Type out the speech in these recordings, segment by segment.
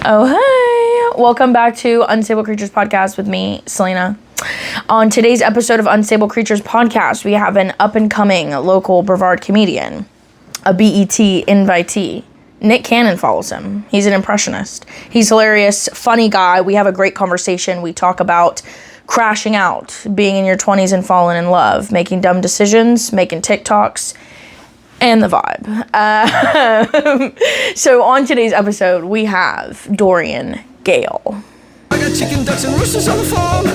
Oh, hey. Welcome back to Unstable Creatures Podcast with me, Selena. On today's episode of Unstable Creatures Podcast, we have an up-and-coming local Brevard comedian, a BET invitee. Nick Cannon follows him. He's an impressionist. He's hilarious, funny guy. We have a great conversation. We talk about crashing out, being in your 20s and falling in love, making dumb decisions, making TikToks, and the vibe. So on today's episode, we have Dorian, Gayle. I got chicken, ducks, and roosters on the farm.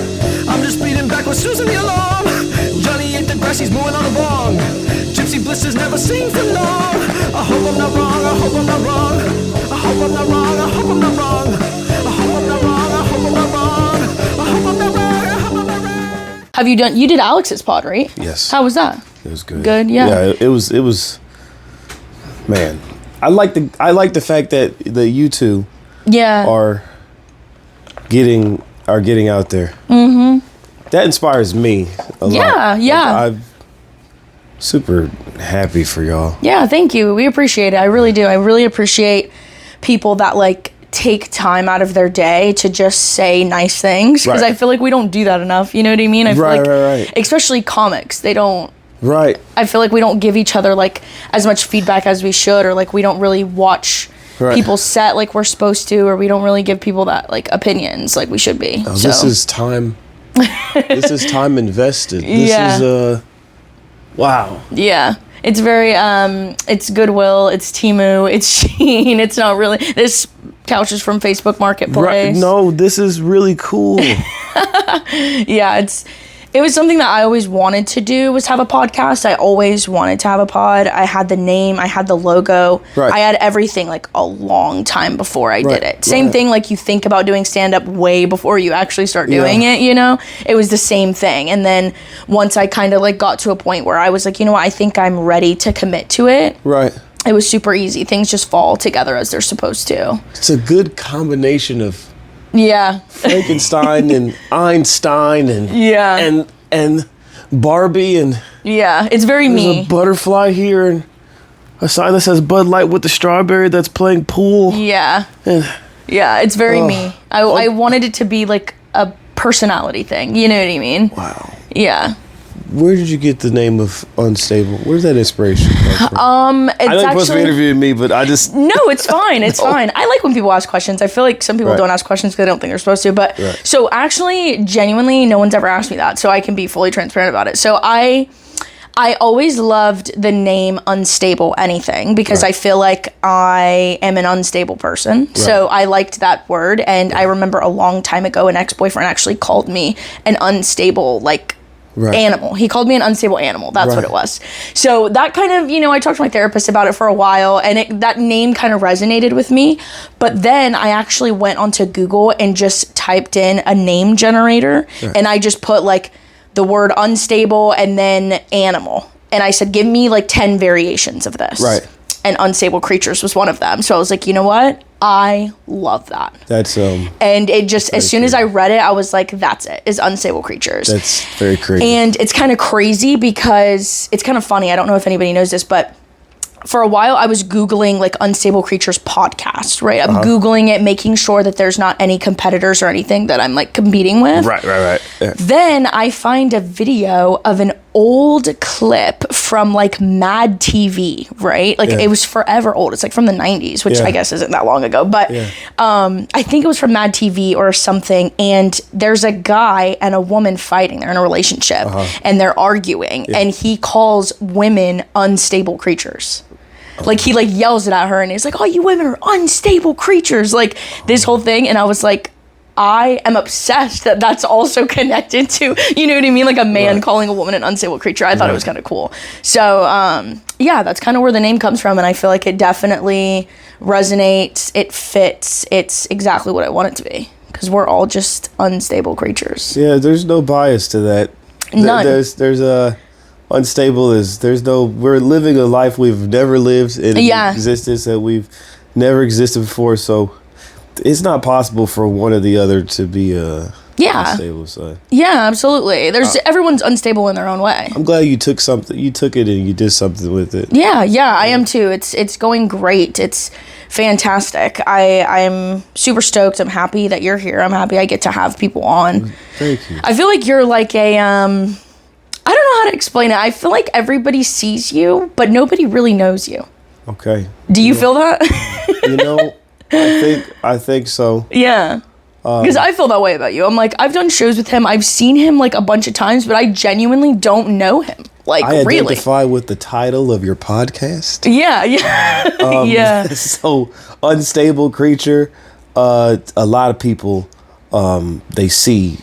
I'm just beating back with Susan the alarm. Johnny ate the grass, he's moving on a bong. Gypsy blisters never sing for long. I hope I'm not wrong, I hope I'm not wrong. I hope I'm not wrong, I hope I'm not wrong. I hope I'm not wrong, I hope I'm not wrong. I hope I'm not wrong, I hope I'm not wrong. Have you done, you did Alex's pod, right? Yes. How was that? It was good. Good, yeah. Yeah, it was, man, I like the fact that you two are getting out there. Mm-hmm. That inspires me a lot. Yeah. I'm super happy for y'all. Yeah, thank you. We appreciate it. I really do. I really appreciate people that take time out of their day to just say nice things, because I feel like we don't do that enough. You know what I mean? I feel right. Especially comics, they don't. Right. I feel like we don't give each other as much feedback as we should, or we don't really watch people's set like we're supposed to, or we don't really give people that opinions like we should be. Oh, so. This is time. This is time invested. This is wow. Yeah. It's very it's Goodwill, it's Temu, it's Shein. It's not really, this couch is from Facebook Marketplace. Right. No, this is really cool. Yeah, it was something that I always wanted to do, was have a podcast. I always wanted to have a pod. I had the name, I had the logo. Right. I had everything a long time before I did it. Same thing, you think about doing stand-up way before you actually start doing it, you know? It was the same thing. And then once I kind of got to a point where I was you know what, I think I'm ready to commit to it. Right. It was super easy. Things just fall together as they're supposed to. It's a good combination of Frankenstein and Einstein and Barbie and it's very there's me. A butterfly here and a sign that says Bud Light with the strawberry that's playing pool. Yeah, it's very me. I wanted it to be a personality thing. You know what I mean? Wow. Yeah. Where did you get the name of Unstable? Where's that inspiration come from? It's I know you're supposed to be interviewing me, but I just... No, it's fine. It's fine. I like when people ask questions. I feel like some people don't ask questions because they don't think they're supposed to. But so actually, genuinely, no one's ever asked me that. So I can be fully transparent about it. So I always loved the name Unstable Anything, because I feel like I am an unstable person. Right. So I liked that word. And I remember a long time ago, an ex-boyfriend actually called me an unstable, animal. He called me an unstable animal. That's what it was. So that kind of, I talked to my therapist about it for a while, and that name kind of resonated with me. But then I actually went onto Google and just typed in a name generator, and I just put the word unstable and then animal. And I said, give me 10 variations of this. Right. And Unstable Creatures was one of them. So I was like, you know what? I love that. That's and it just, as soon as I read it, I was like, that's it, is Unstable Creatures. That's very crazy. And it's kind of crazy because it's kind of funny. I don't know if anybody knows this, but for a while I was Googling Unstable Creatures Podcast, right? I'm Googling it, making sure that there's not any competitors or anything that I'm competing with. Right. Yeah. Then I find a video of an old clip from Mad TV, right? It was forever old. It's from the 90s, which I guess isn't that long ago. But I think it was from Mad TV or something. And there's a guy and a woman fighting. They're in a relationship and they're arguing. And he calls women unstable creatures. He yells it at her and he's like, oh, you women are unstable creatures. This whole thing. And I was like, I am obsessed that that's also connected to, you know what I mean? A man calling a woman an unstable creature. I thought it was kind of cool. So, that's kind of where the name comes from. And I feel like it definitely resonates. It fits. It's exactly what I want it to be. Because we're all just unstable creatures. Yeah, there's no bias to that. None. There's a... Unstable is, we're living a life we've never lived in existence, that we've never existed before, so it's not possible for one or the other to be Yeah. Unstable side. Yeah, absolutely. Everyone's unstable in their own way. I'm glad you took it and you did something with it. Yeah, I am too. It's going great. It's fantastic. I'm super stoked. I'm happy that you're here. I'm happy I get to have people on. Thank you. I feel like you're like a I don't know how to explain it. I feel like everybody sees you, but nobody really knows you. Okay. Do you feel that? I think so. Yeah. Because I feel that way about you. I'm like, I've done shows with him. I've seen him like a bunch of times, but I genuinely don't know him. Like, I really. identify with the title of your podcast. Yeah. Yeah. So, Unstable Creature, a lot of people, they see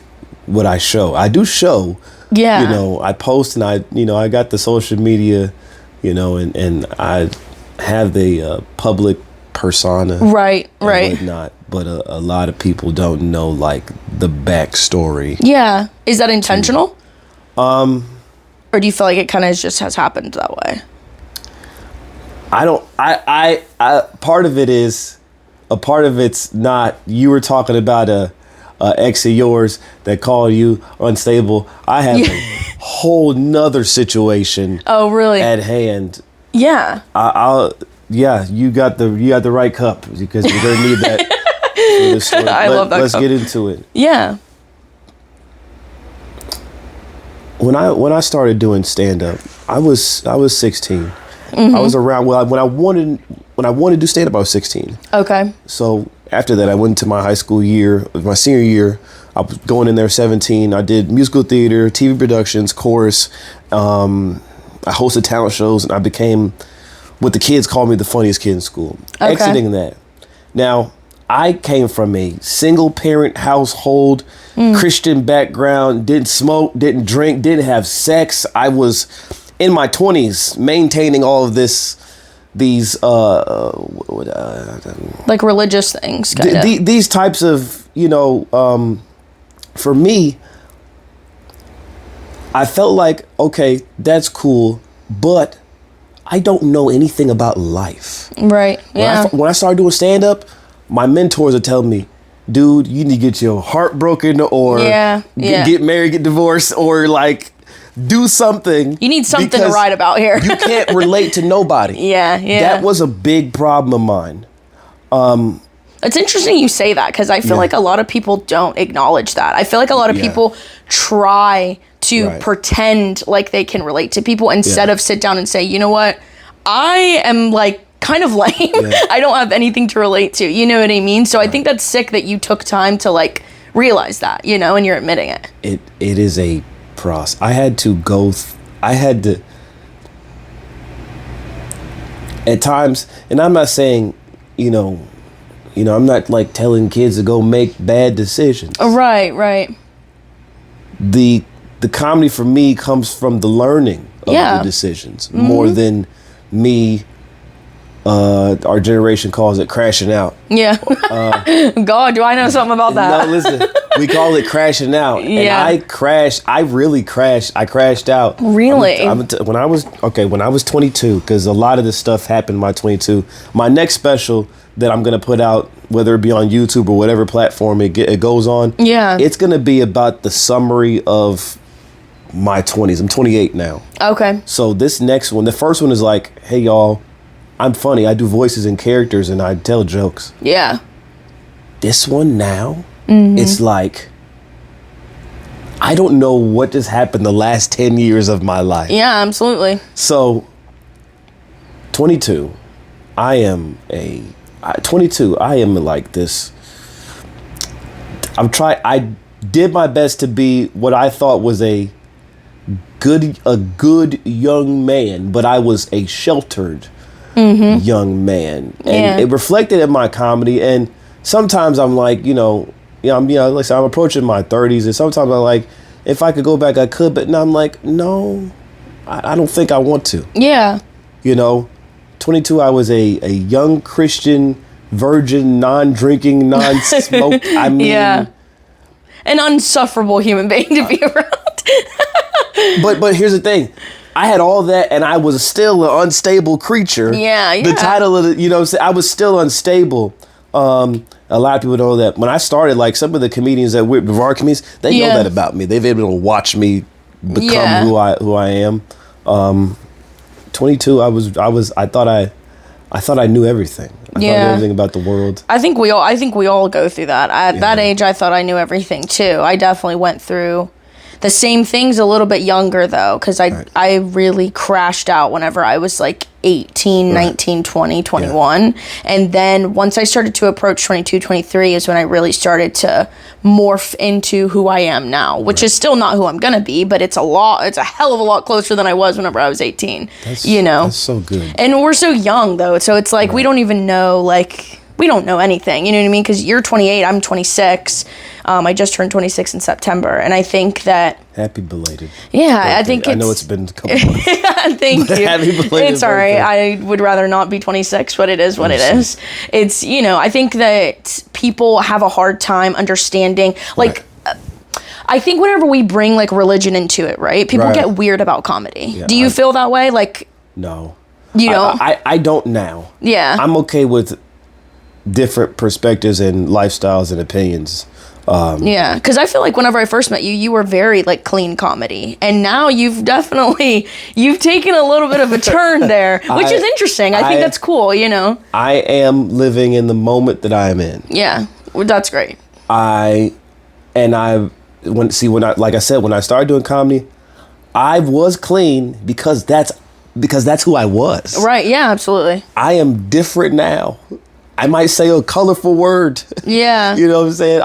what I show. I do show. Yeah. I post and I got the social media, and I have the public persona. Right. And whatnot. But a lot of people don't know like the backstory. Yeah. Is that intentional? Or do you feel like it kind of just has happened that way? I part of it's not. You were talking about a ex of yours that called you unstable. I have a whole nother situation. Oh, really? At hand. Yeah. You got the right cup because we're gonna need that. I love that. Let's get into it. Yeah. When I started doing stand up, I was 16. Mm-hmm. I was around when I wanted to do stand up. I was 16. Okay. So after that, I went into my high school year, my senior year. I was going in there 17. I did musical theater, TV productions, chorus. I hosted talent shows, and I became what the kids called me the funniest kid in school. Okay. Exiting that. Now, I came from a single parent household, Christian background, didn't smoke, didn't drink, didn't have sex. I was in my 20s maintaining all of these like religious things, kind of. These types of, for me, I felt like, okay, that's cool, but I don't know anything about life. Right. Yeah. When I started doing stand up, my mentors would tell me, dude, you need to get your heart broken or get married, get divorced, or like do something. You need something to write about here. You can't relate to nobody. Yeah. That was a big problem of mine. It's interesting you say that because I feel like a lot of people don't acknowledge that. I feel like a lot of people try to pretend like they can relate to people instead of sit down and say, you know what, I am like kind of lame. I don't have anything to relate to. You know what I mean? So I think that's sick that you took time to like realize that, and you're admitting it. It is a process. I had to at times, and I'm not saying, I'm not like telling kids to go make bad decisions. Right. The comedy for me comes from the learning of the decisions more than me. Our generation calls it crashing out. Yeah. God, do I know something about that? No, listen. We call it crashing out. Yeah. And I really crashed. I crashed out. Really? When I was 22, because a lot of this stuff happened in my 22. My next special that I'm going to put out, whether it be on YouTube or whatever platform it goes on, it's going to be about the summary of my 20s. I'm 28 now. Okay. So this next one, the first one is like, hey, y'all, I'm funny. I do voices and characters and I tell jokes. Yeah. This one now, it's like, I don't know what just happened the last 10 years of my life. Yeah, absolutely. So, 22, I am like this. I did my best to be what I thought was a good young man, but I was a sheltered young man, and it reflected in my comedy. And sometimes I'm like, I'm approaching my 30s, and sometimes I'm like, if I could go back, I could, but now I'm like, no, I don't think I want to. Yeah. 22, I was a young Christian virgin, non-drinking, non-smoked. I mean, an unsufferable human being to be around. But here's the thing. I had all that, and I was still an unstable creature. Yeah. The title of I was still unstable. a lot of people know that when I started, like some of the comedians that we're our comedians, they know that about me. They've been able to watch me become who I am. 22, I thought I knew everything. I thought everything about the world. I think we all go through that. At that age, I thought I knew everything too. I definitely went through the same things a little bit younger though, because I really crashed out whenever I was like 18, 19, 20, 21. And then once I started to approach 22, 23 is when I really started to morph into who I am now, which is still not who I'm going to be, but it's a hell of a lot closer than I was whenever I was 18. That's so good. And we're so young though. So it's like, we don't even know, like, we don't know anything, you know what I mean? Because you're 28, I'm 26. I just turned 26 in September, and I think that... Happy belated. Yeah, birthday. I think I know it's been a couple months. Thank you. Happy belated It's all right. I would rather not be 26, but it is what it is. It's, I think that people have a hard time understanding, like... I think whenever we bring, like, religion into it, right? People get weird about comedy. Yeah, do you feel that way? Like... No. You know? I don't now. Yeah. I'm okay with different perspectives and lifestyles and opinions. Because I feel like whenever I first met you, you were very like clean comedy, and now you've taken a little bit of a turn there, which is interesting. I think that's cool. I am living in the moment that I am in. Yeah, well, that's great. When I said, when I started doing comedy, I was clean because that's who I was. Right. Yeah. Absolutely. I am different now. I might say a colorful word. Yeah. You know what I'm saying?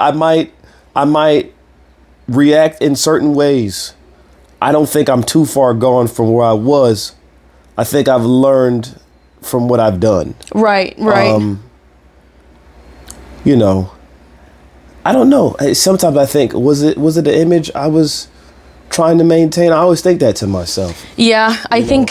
I might react in certain ways. I don't think I'm too far gone from where I was. I think I've learned from what I've done. Right. I don't know. Sometimes I think, was it the image I was trying to maintain? I always think that to myself. Yeah, I think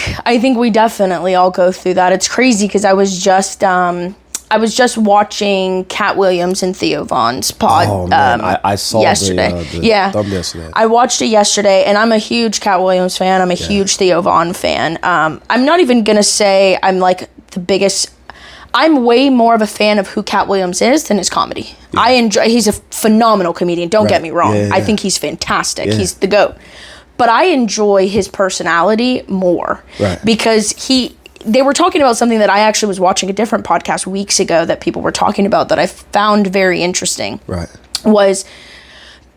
we definitely all go through that. It's crazy because I was just watching Cat Williams and Theo Von's pod. Oh man, I saw yesterday. The thumb yesterday. I watched it yesterday, and I'm a huge Cat Williams fan. I'm a huge Theo Von fan. I'm not even gonna say I'm like the biggest. I'm way more of a fan of who Cat Williams is than his comedy. Yeah. He's a phenomenal comedian. Don't get me wrong. Yeah. I think he's fantastic. Yeah. He's the GOAT. But I enjoy his personality more because they were talking about something that I actually was watching a different podcast weeks ago that people were talking about that I found very interesting. Right.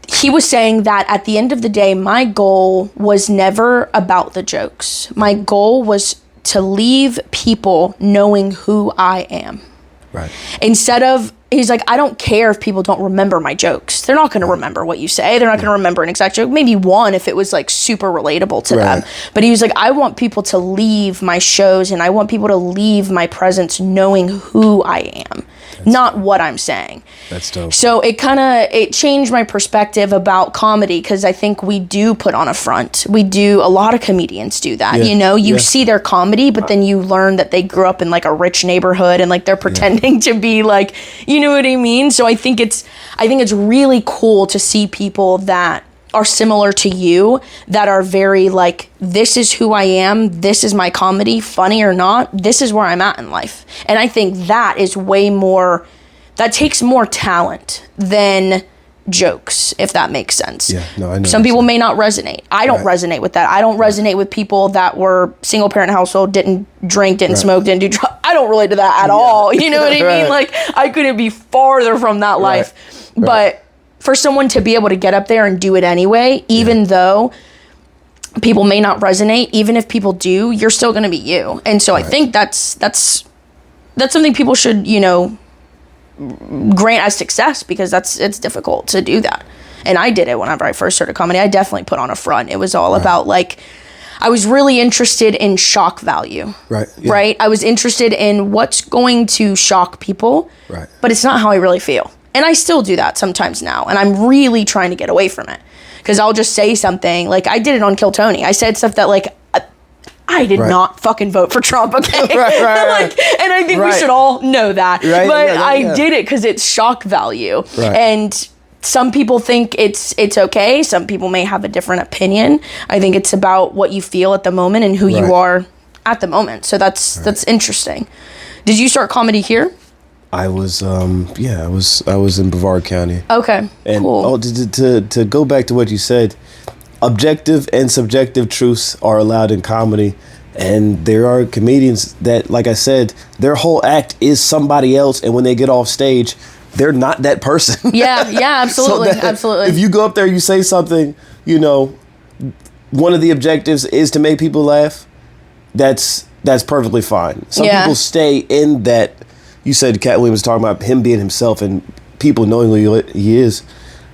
He was saying that at the end of the day, my goal was never about the jokes. My goal was to leave people knowing who I am. Right. Instead of, he's like, I don't care if people don't remember my jokes. They're not going to remember what you say. They're not going to remember an exact joke. Maybe one if it was like super relatable to them. But he was like, I want people to leave my shows and I want people to leave my presence knowing who I am. Not what I'm saying. That's dope. So it changed my perspective about comedy because I think we do put on a front. A lot of comedians do that. Yeah. You see their comedy, but then you learn that they grew up in like a rich neighborhood and like they're pretending to be like, you know what I mean? So I think it's really cool to see people that are similar to you that are very like, this is who I am, this is my comedy, funny or not, this is where I'm at in life. And I think that is that takes more talent than jokes, if that makes sense. Yeah, no, I know. Some people may not resonate. I don't resonate with that. I don't resonate with people that were single parent household, didn't drink, didn't smoke, didn't do drugs. I don't relate to that at all. You know what I mean? Like, I couldn't be farther from that life. But for someone to be able to get up there and do it anyway, even though people may not resonate, even if people do, you're still going to be you. And so I think that's something people should, grant as success because it's difficult to do that. And I did it whenever I first started comedy. I definitely put on a front. It was all about like, I was really interested in shock value. Right. Yeah. Right. I was interested in what's going to shock people. Right. But it's not how I really feel. And I still do that sometimes now. And I'm really trying to get away from it. Because I'll just say something. Like, I did it on Kill Tony. I said stuff that, like, I did not fucking vote for Trump, okay? Like, and I think we should all know that. Right? But I did it because it's shock value. Right. And some people think it's okay. Some people may have a different opinion. I think it's about what you feel at the moment and who you are at the moment. So that's interesting. Did you start comedy here? I was in Brevard County. Okay. And cool. To go back to what you said, objective and subjective truths are allowed in comedy. And there are comedians that, like I said, their whole act is somebody else. And when they get off stage, they're not that person. Yeah, absolutely. Absolutely. If you go up there, you say something, one of the objectives is to make people laugh. That's perfectly fine. Some people stay in that. You said Cat Williams was talking about him being himself and people knowing who he is.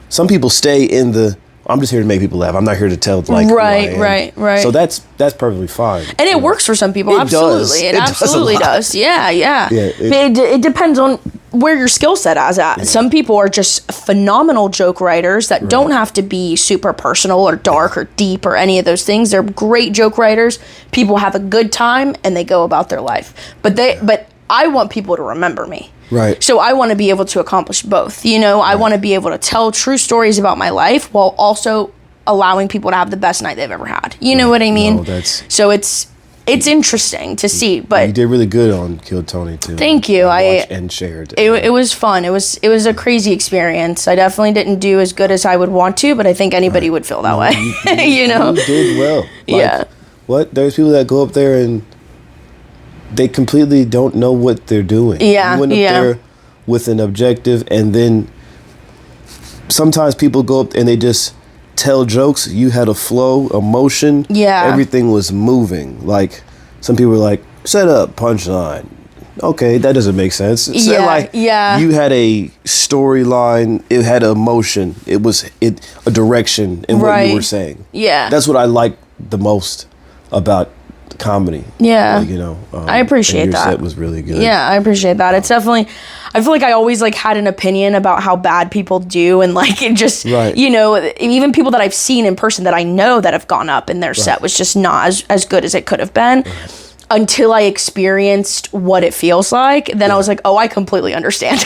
Some people stay in the, I'm just here to make people laugh. I'm not here to tell like right. So that's perfectly fine. And it works for some people. It absolutely. Does. It absolutely does. Yeah. It depends on where your skill set is at. Yeah. Some people are just phenomenal joke writers that don't have to be super personal or dark or deep or any of those things. They're great joke writers. People have a good time and they go about their life. But I want people to remember me. Right. So I want to be able to accomplish both. I want to be able to tell true stories about my life while also allowing people to have the best night they've ever had. You know what I mean? So it's interesting to see. But you did really good on Kill Tony too. Thank you. And shared. It was fun. It was a crazy experience. I definitely didn't do as good as I would want to, but I think anybody would feel that way. You did well. What? There's people that go up there and they completely don't know what they're doing. Yeah, you went up there with an objective, and then sometimes people go up and they just tell jokes. You had a flow, emotion. Yeah. Everything was moving. Like, some people were like, set up, punchline. Okay, that doesn't make sense. You had a storyline. It had emotion. It was a direction in what you were saying. Yeah. That's what I like the most about comedy. Yeah. I appreciate that. Your set was really good. Yeah, I appreciate that. It's definitely, I feel like I always had an opinion about how bad people do, and it just, even people that I've seen in person that I know that have gone up and their set was just not as good as it could have been. Until I experienced what it feels like, then I was like, oh, I completely understand.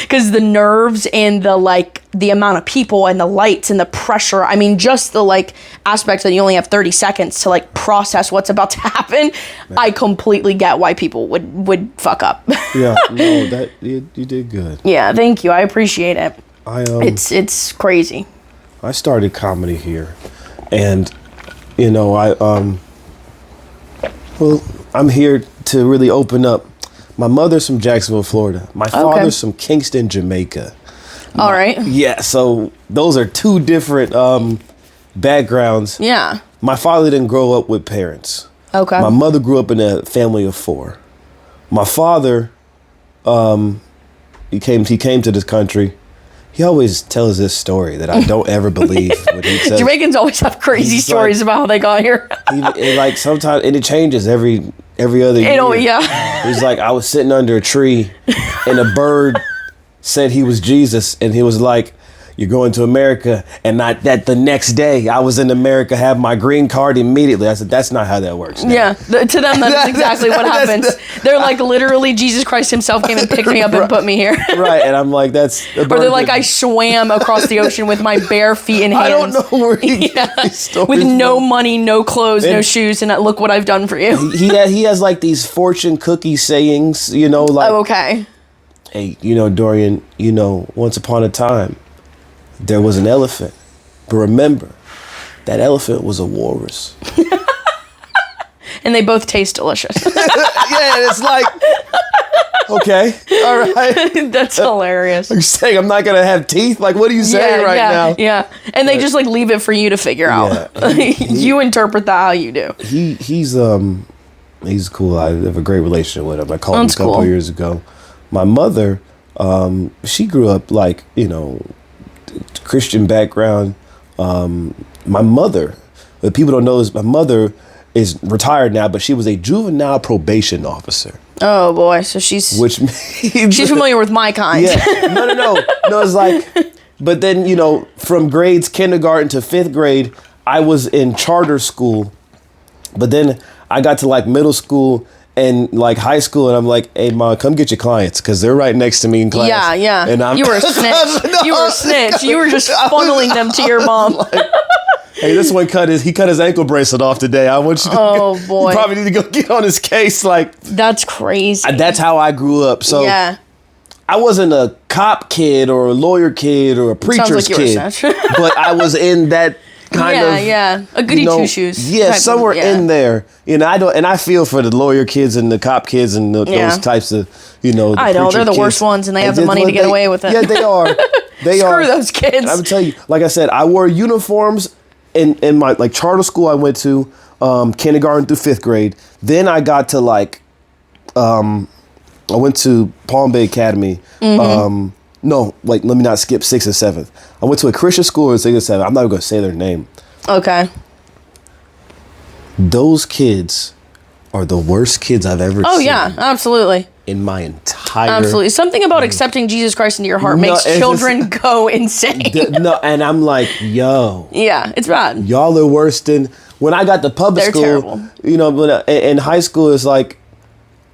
Because the nerves and the amount of people and the lights and the pressure, I mean, just the aspect that you only have 30 seconds to process what's about to happen. I completely get why people would fuck up. No, that you did good. Yeah, thank you. I appreciate it. It's crazy. I started comedy here, and I'm here to really open up. My mother's from Jacksonville, Florida. My father's from Kingston, Jamaica. All right. Yeah, so those are two different backgrounds. Yeah. My father didn't grow up with parents. Okay. My mother grew up in a family of 4. My father, he came to this country. He always tells this story that I don't ever believe. When he says, Jamaicans always have crazy stories about how they got here. Sometimes, and it changes every other year. Yeah. He's like, I was sitting under a tree, and a bird said he was Jesus, and he was like, you're going to America, and not that the next day I was in America, have my green card immediately. I said, that's not how that works. No. Yeah, to them that's exactly what happens. They're literally Jesus Christ himself came and picked me up and put me here. Right, and I'm like, that's... Or they're like, I swam across the ocean with my bare feet and hands. I don't know where he got these stories with no money, no clothes, no shoes, and look what I've done for you. He has these fortune cookie sayings, Oh, okay. Hey, Dorian, once upon a time, there was an elephant. But remember, that elephant was a walrus. And they both taste delicious. Yeah, it's like, okay, all right. That's hilarious. You're saying I'm not going to have teeth? What are you saying now? Yeah, and they just leave it for you to figure out. You interpret that how you do. He's cool. I have a great relationship with him. I called him a couple years ago. My mother, she grew up Christian background. My mother, what people don't know is my mother is retired now, but she was a juvenile probation officer. Oh boy, so she's familiar with my kind. Yeah, no. It's but then from grades kindergarten to 5th grade, I was in charter school, but then I got to middle school and high school, and I'm like, hey, Mom, come get your clients, because they're right next to me in class. Yeah. And you were a snitch. You were a snitch. You were just funneling them to your mom. Hey, this one cut his ankle bracelet off today. I want you to boy. You probably need to go get on his case. That's crazy. That's how I grew up. So yeah. I wasn't a cop kid or a lawyer kid or a preacher's kid, but I was in that kind of a goody two shoes. Yeah, somewhere in there. I feel for the lawyer kids and the cop kids and those types of I know they're the worst ones, and they have the money to get away with it. Yeah, they are. Screw those kids. I'm telling you, like I said, I wore uniforms in my charter school I went to, kindergarten through 5th grade. Then I got to I went to Palm Bay Academy. No, let me not skip 6th and 7th. I went to a Christian school in 6th and 7th. I'm not going to say their name. Okay. Those kids are the worst kids I've ever seen. Oh, yeah, absolutely. In my entire... Absolutely. Something about accepting Jesus Christ into your heart makes children go insane. And I'm like, yo. Yeah, it's bad. Y'all are worse than... When I got to public school, terrible. In high school, it's like,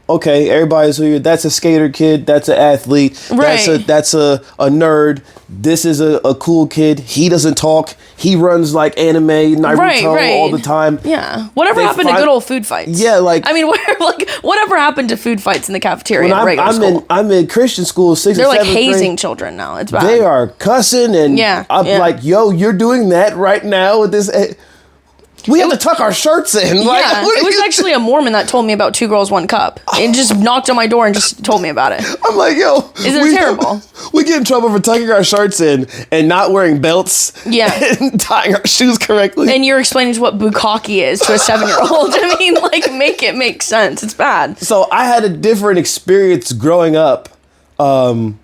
okay, everybody's weird. That's a skater kid. That's an athlete. Right. That's a nerd. This is a cool kid. He doesn't talk. He runs like anime, Naruto all the time. Yeah. Whatever happened to good old food fights? Yeah, whatever happened to food fights in the cafeteria in regular school? I'm in Christian school, 6th and 7th grade. They're hazing children now. It's bad. They are cussing and I'm like, yo, you're doing that right now with this... We have to tuck our shirts in. It was actually a Mormon that told me about 2 Girls, 1 Cup. And just knocked on my door and just told me about it. I'm like, yo. Isn't it terrible? We get in trouble for tucking our shirts in and not wearing belts. Yeah. And tying our shoes correctly. And you're explaining to what bukkake is to a 7-year-old. I mean, make it make sense. It's bad. So I had a different experience growing up. From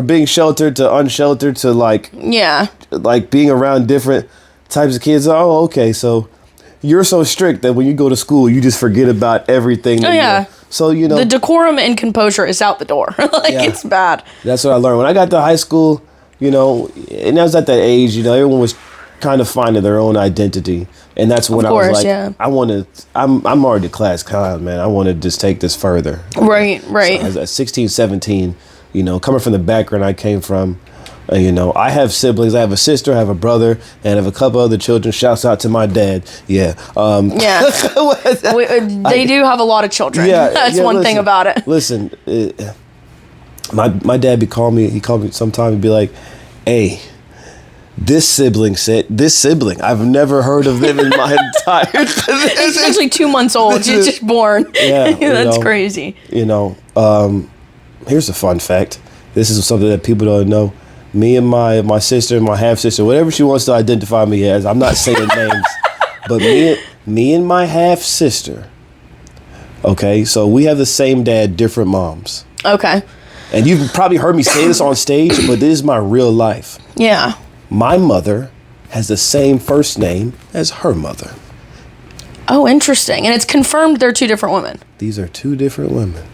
being sheltered to unsheltered to being around different types of kids. Oh, okay. So... You're so strict that when you go to school, you just forget about everything. So, the decorum and composure is out the door. It's bad. That's what I learned. When I got to high school, and I was at that age, everyone was kind of finding their own identity. And that's when I was like, I'm already class clown, man. I want to just take this further. Right. So I was at 16, 17, coming from the background I came from. I have siblings. I have a sister, I have a brother, and I have a couple other children. Shouts out to my dad. Yeah. They do have a lot of children. Yeah. That's one thing about it. Listen, my dad called me sometime and be like, hey, this sibling, I've never heard of them in my entire... He's actually 2 months old. He's just born. Yeah. That's crazy. Here's a fun fact. This is something that people don't know. Me and my sister, my half-sister, whatever she wants to identify me as, I'm not saying names, but me and my half-sister, okay, so we have the same dad, different moms. Okay. And you've probably heard me say this on stage, but this is my real life. Yeah. My mother has the same first name as her mother. Oh, interesting. And it's confirmed they're 2 different women. These are 2 different women.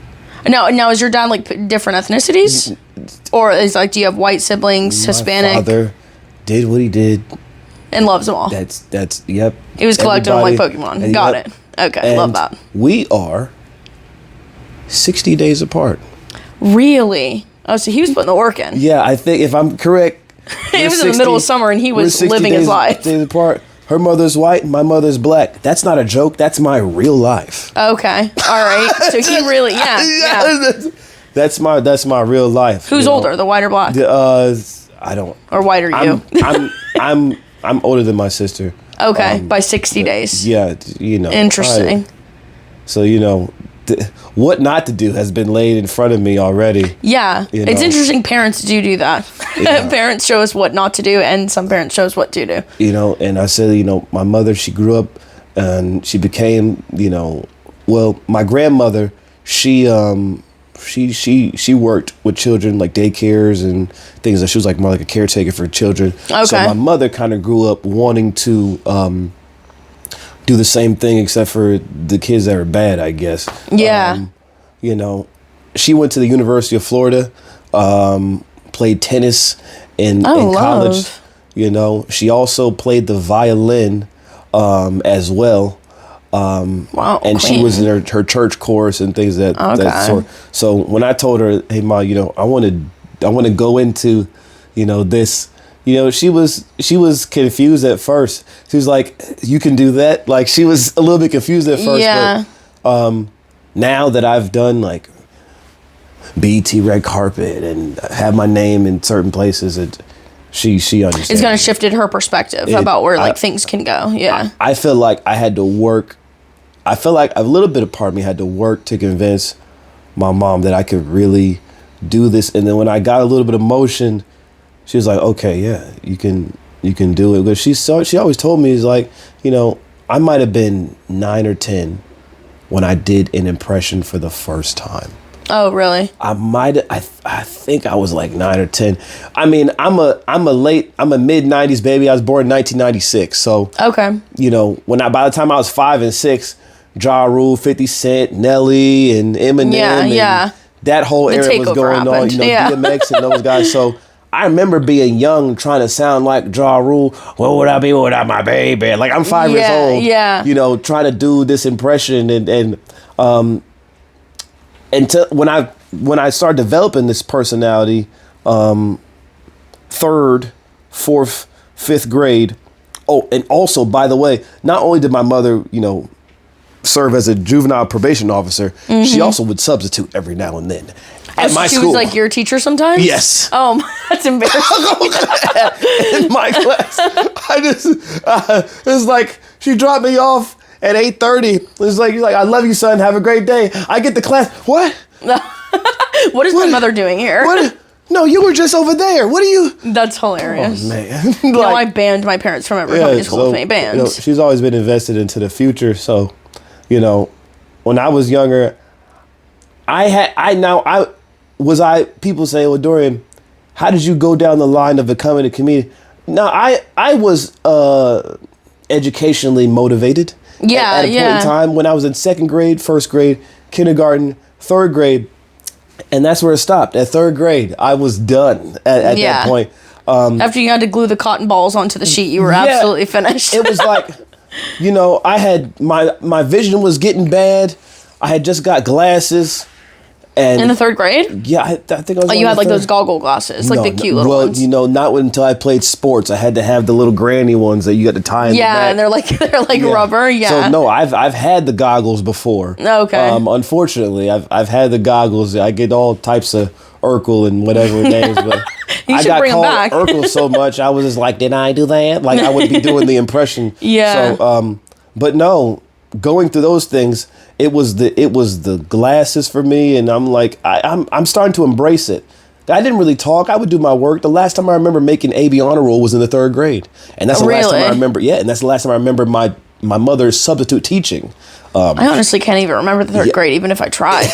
Now is your dad different ethnicities, or is do you have white siblings, Hispanic? My father did what he did, and loves them all. That's yep. He was collecting them like Pokemon. Got it. Okay, love that. We are 60 days apart. Really? Oh, so he was putting the work in. Yeah, I think if I'm correct, it was in the middle of summer and he was living his life. Days apart. Her mother's white, my mother's black. That's not a joke. That's my real life. Okay. All right. So he really, yeah. That's my real life. Who's older, the white or black? I don't. Or white or you? I'm older than my sister. Okay, by 60 days. Yeah, Interesting. What not to do has been laid in front of me already. Yeah, it's interesting. Parents do that. Yeah. Parents show us what not to do, and some parents show us what to do. And I said, my mother, she grew up, and she became, my grandmother, she worked with children like daycares and things. She was more like a caretaker for children. Okay. So my mother kind of grew up wanting to do the same thing, except for the kids that are bad, I guess. Yeah. She went to the University of Florida, played tennis in college. She also played the violin as well. Wow. And queen. She was in her church chorus and things that sort. So when I told her, hey Ma, I want to go into, this. She was confused at first. She was like, "You can do that?" Like she was a little bit confused at first. Yeah. But now that I've done BET red carpet and have my name in certain places. She understands. It's kind of shifted her perspective about where like things can go. Yeah. I feel like I had to work. I feel like a little bit of part of me had to work to convince my mom that I could really do this. And then when I got a little bit of motion, she was like, okay, yeah, you can do it. But she always told me, is like, I might have been 9 or 10 when I did an impression for the first time. Oh, really? I think I was like 9 or 10. I mean, I'm a mid 90s baby. I was born in 1996. So, okay. By the time I was 5 and 6, Ja Rule, 50 Cent, Nelly, and Eminem, and that whole era was going on. DMX and those guys. So I remember being young, trying to sound like Ja Rule. What would I be without my baby? Like, I'm 5 years old. Yeah. Trying to do this impression and when I started developing this personality, 3rd, 4th, 5th grade. Oh, and also, by the way, not only did my mother, serve as a juvenile probation officer, she also would substitute every now and then at my school. She was like your teacher sometimes? Yes. Oh, that's embarrassing. In my class, it was like she dropped me off at 8:30. It was like, I love you, son. Have a great day. I get to class. What? What is my mother doing here? What? No, you were just over there. What are you? That's hilarious. Oh, man. I banned my parents from ever coming to school with me. Banned. She's always been invested into the future. So, when I was younger, people say, well, Dorian, how did you go down the line of becoming a comedian? No, I was educationally motivated. Yeah, at a point in time when I was in 2nd grade, 1st grade, kindergarten, 3rd grade, and that's where it stopped. At 3rd grade, I was done at that point. After you had to glue the cotton balls onto the sheet, you were absolutely finished. It was like, I had my vision was getting bad. I had just got glasses. And in the 3rd grade? Yeah, I think I was. Oh, you had like those goggle glasses, like the cute little ones. Well, not until I played sports. I had to have the little granny ones that you got to tie in the back. And they're like rubber. Yeah. So no, I've had the goggles before. Okay. Unfortunately, I've had the goggles. I get all types of Urkel and whatever names, but I got called Urkel so much. I was just like, did I do that? Like I would be doing the impression. Yeah. So, but no, going through those things. It was the glasses for me, and I'm like I'm starting to embrace it. I didn't really talk. I would do my work. The last time I remember making AB honor roll was in the 3rd grade, and that's the last time I remember. Yeah, and that's the last time I remember my mother's substitute teaching. I honestly can't even remember the 3rd grade, even if I tried.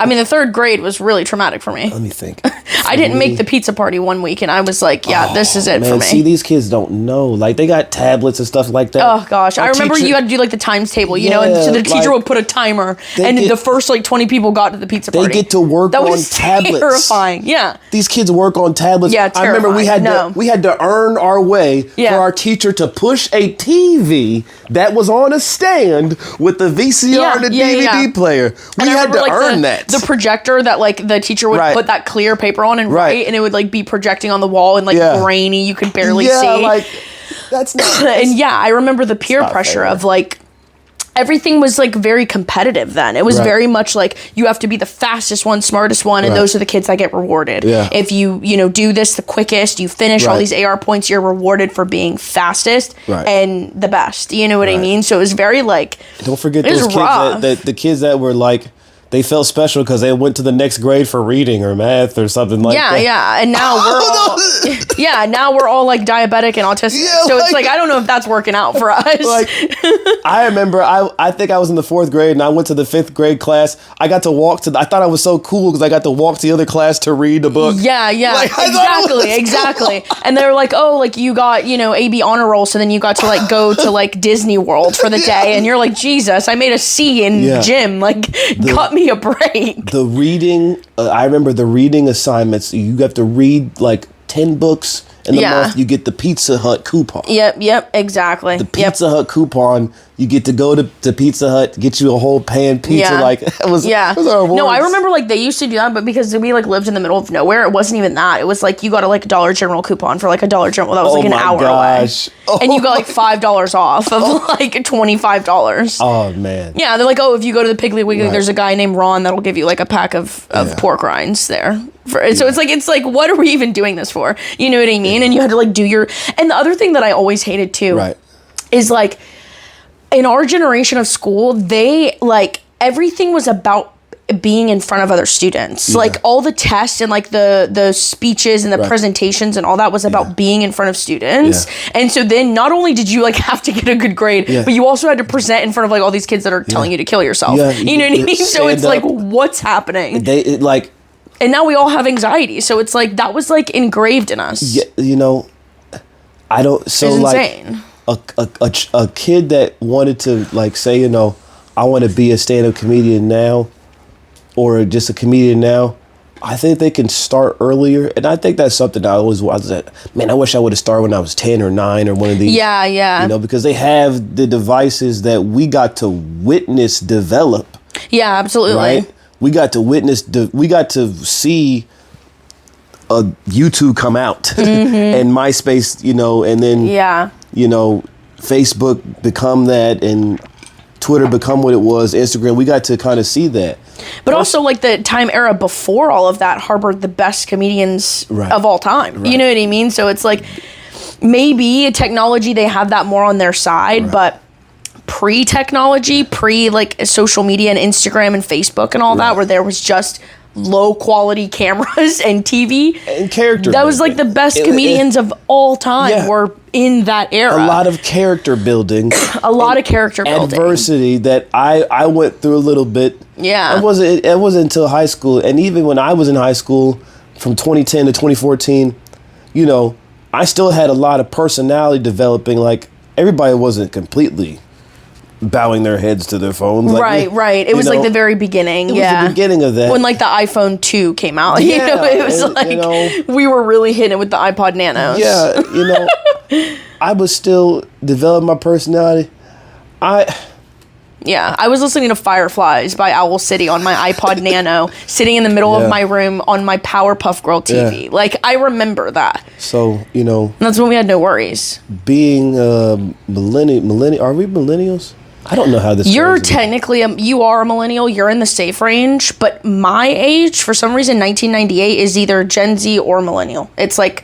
I mean, the 3rd grade was really traumatic for me. Let me think. I didn't make the pizza party one week, and I was like, this is it for me. See, these kids don't know. Like, they got tablets and stuff like that. Oh, gosh. I remember you had to do, like, the times table, and so the teacher would put a timer, and the first, 20 people got to the pizza party. They get to work on tablets. That was terrifying. Yeah. These kids work on tablets. Yeah, terrifying. I remember we had to earn our way for our teacher to push a TV that was on a stand with the VCR and the DVD player. We had to earn that. The projector that the teacher would put that clear paper on and write, and it would be projecting on the wall and grainy. You could barely see. That's not. And I remember the peer pressure of everything was very competitive then. It was very much you have to be the fastest one, smartest one, and those are the kids that get rewarded. Yeah. If you do this the quickest, you finish all these AR points, you're rewarded for being fastest and the best. You know what I mean? So it was very don't forget those kids the kids that were they felt special because they went to the next grade for reading or math or something like that. Yeah, and now we're all diabetic and autistic. So it's I don't know if that's working out for us. I remember I think I was in the 4th grade and I went to the 5th grade class. I got to walk I thought I was so cool because I got to walk to the other class to read the book. Yeah, exactly. And they were you got, AB honor roll, so then you got to go to Disney World for the day, and you're like, Jesus, I made a C in gym. Cut me a break. The reading, I remember the reading assignments. You have to read 10 books in the month, you get the Pizza Hut coupon. Yep, exactly. The Pizza Hut coupon, you get to go to Pizza Hut, get you a whole pan pizza. Like, it was our rewards. No, I remember, like, they used to do that, but because we, like, lived in the middle of nowhere, it wasn't even that. It was, like, you got a, like, Dollar General coupon for, like, a Dollar General. That was, like, an hour away. And you got, like, $5 off of, like, $25. Oh, man. Yeah, they're like, oh, if you go to the Piggly Wiggly, there's a guy named Ron that'll give you, like, a pack of pork rinds there. So it's like, what are we even doing this for? You know what I mean? And you had to, like, do your... And the other thing that I always hated, too, is, like, in our generation of school, they, like, everything was about being in front of other students. Like, all the tests and, like, the speeches and the presentations and all that was about being in front of students. And so then not only did you, like, have to get a good grade, but you also had to present in front of, like, all these kids that are telling you to kill yourself. You know what I mean? So it's like, what's happening? And now we all have anxiety. So it's like, that was, like, engraved in us. Yeah, you know, I don't... So, it's like, insane. A kid that wanted to, like, say, you know, I want to be a stand-up comedian now, or just a comedian now, I think they can start earlier. And I think that's something I always was like, man, I wish I would have started when I was 10 or 9 or one of these. Yeah. You know, because they have the devices that we got to witness develop. Yeah, absolutely. Right? We got to witness, we got to see YouTube come out and MySpace, you know, and then, you know, Facebook become that and Twitter become what it was, Instagram. We got to kind of see that. But also, like, the time era before all of that harbored the best comedians of all time. You know what I mean? So it's like, maybe technology, they have that more on their side, but pre-technology, like, social media and Instagram and Facebook and all that, where there was just low quality cameras and TV and character. That was like the best comedians of all time were in that era. A lot of character building. A lot of character building. Adversity that I went through a little bit. Yeah. It wasn't until high school, and even when I was in high school, from 2010 to 2014, you know, I still had a lot of personality developing. Like, everybody wasn't completely bowing their heads to their phones. Like, right. It was like the very beginning. It was the beginning of that. When, like, the iPhone 2 came out. You know, it was we were really hitting it with the iPod Nanos. Yeah, you know, I was still developing my personality. I was listening to Fireflies by Owl City on my iPod Nano, sitting in the middle of my room on my Powerpuff Girl TV. Yeah. Like, I remember that. So, you know. And that's when we had no worries. Being millennial, are we millennials? I don't know how this. You're technically you are a millennial. You're in the safe range, but my age, for some reason, 1998 is either Gen Z or millennial. It's like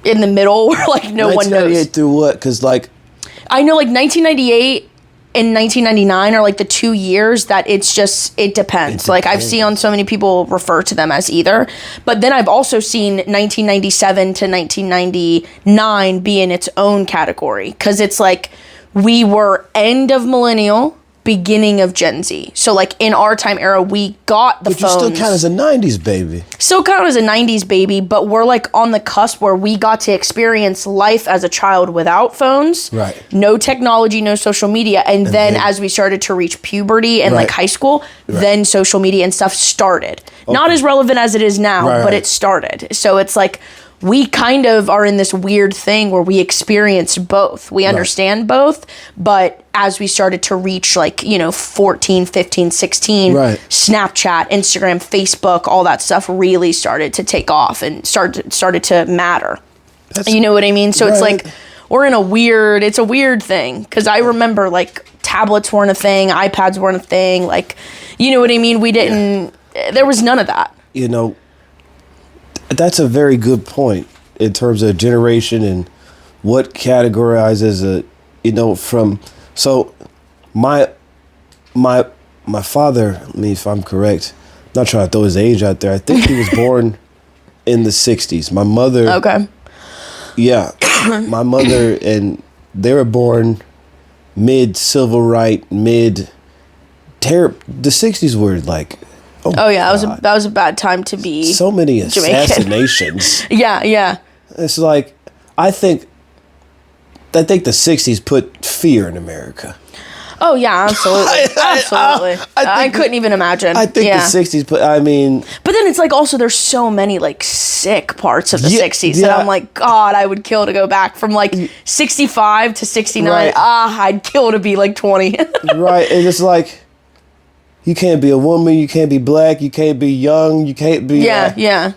in the middle, where like no one knows. 1998 through what? Because like I know, like 1998 and 1999 are like the 2 years that it depends. Like I've seen on so many people refer to them as either, but then I've also seen 1997 to 1999 be in its own category because it's like. We were end of millennial, beginning of Gen Z. So, like, in our time era, we got the phones. But you still count as a 90s baby. Still count as a 90s baby, but we're, like, on the cusp where we got to experience life as a child without phones. Right. No technology, no social media. And then as we started to reach puberty and, like, high school, then social media and stuff started. Okay. Not as relevant as it is now, but it started. So, it's like... We kind of are in this weird thing where we experience both. We understand both, but as we started to reach 14, 15, 16, Snapchat, Instagram, Facebook, all that stuff really started to take off and started to matter. You know what I mean? So it's like we're in it's a weird thing because I remember like tablets weren't a thing, iPads weren't a thing. Like, you know what I mean? We didn't, there was none of that. You know, that's a very good point in terms of generation and what categorizes so my father, I mean, if I'm correct, I'm not trying to throw his age out there. I think he was born in the 60s. My mother. Okay. Yeah. My mother and they were born mid civil right, the 60s were like, Oh yeah, that was a bad time to be. So many assassinations. Yeah. It's like I think the 60s put fear in America. Oh yeah, absolutely, absolutely. I couldn't even imagine. I think the 60s, but I mean. But then it's like also there's so many like sick parts of the 60s that I'm like, God, I would kill to go back from like 65 to 69. Right. I'd kill to be like 20. Right, and it's like, you can't be a woman, you can't be black, you can't be young, you can't be. Yeah.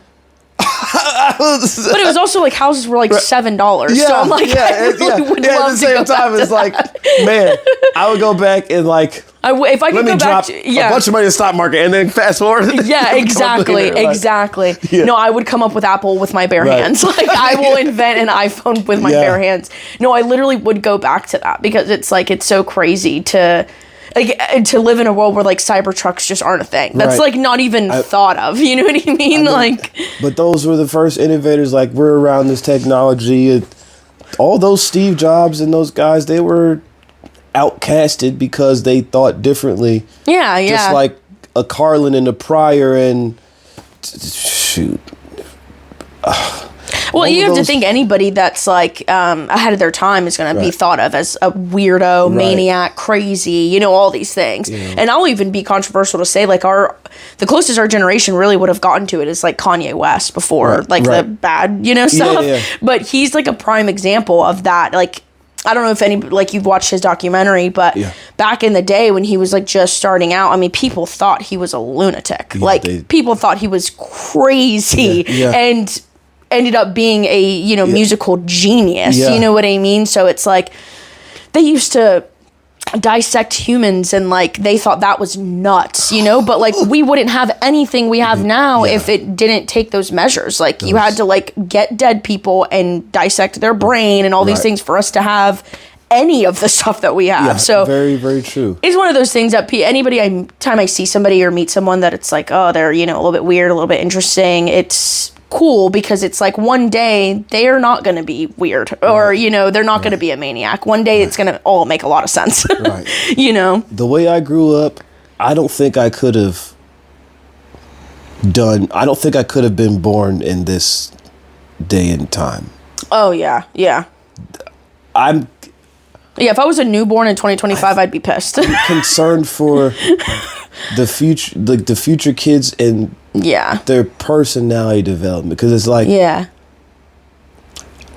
But it was also like houses were like $7. Yeah, so I'm like, I really would love at the same time, it's like, man, I would go back and like, if I could go back, a bunch of money in the stock market and then fast forward. Yeah, exactly. Yeah. No, I would come up with Apple with my bare hands. Like I will invent an iPhone with my bare hands. No, I literally would go back to that because it's like it's so crazy to live in a world where like Cybertrucks just aren't a thing. That's like not even thought of. You know what I mean? But those were the first innovators. Like we're around this technology. All those Steve Jobs and those guys, they were outcasted because they thought differently. Yeah. Just like a Carlin and a Pryor and shoot. Well, you have to think anybody that's like ahead of their time is going to be thought of as a weirdo, maniac, crazy, all these things. Yeah. And I'll even be controversial to say like the closest our generation really would have gotten to it is like Kanye West before the bad, stuff. Yeah. But he's like a prime example of that. Like, I don't know if you've watched his documentary, but back in the day when he was like just starting out, I mean, people thought he was a lunatic. People thought he was crazy and ended up being a, musical genius. You know what I mean? So it's like they used to dissect humans and like they thought that was nuts, but like we wouldn't have anything we have now if it didn't take those measures. Like you had to like get dead people and dissect their brain and all these things for us to have any of the stuff that we have. So very, very true. It's one of those things that time I see somebody or meet someone that it's like, oh, they're, a little bit weird, a little bit interesting. It's cool because it's like one day they're not going to be weird or, they're not going to be a maniac. One day it's going to all make a lot of sense. Right. The way I grew up, I don't think I could have been born in this day and time. Oh, yeah. Yeah. If I was a newborn in 2025, I'd be pissed. I'm concerned for the future, like the future kids and their personality development, because it's like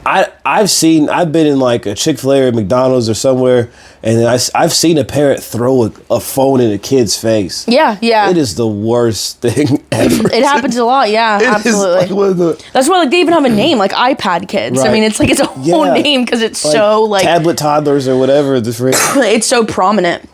I've been in like a Chick-fil-A or McDonald's or somewhere, and I've seen a parent throw a phone in a kid's face. Yeah. It is the worst thing ever. It happens a lot. Yeah, absolutely. That's why like they even have a name, like iPad kids. Right. I mean, it's like it's a whole name because it's like, so like tablet toddlers or whatever. It's so prominment.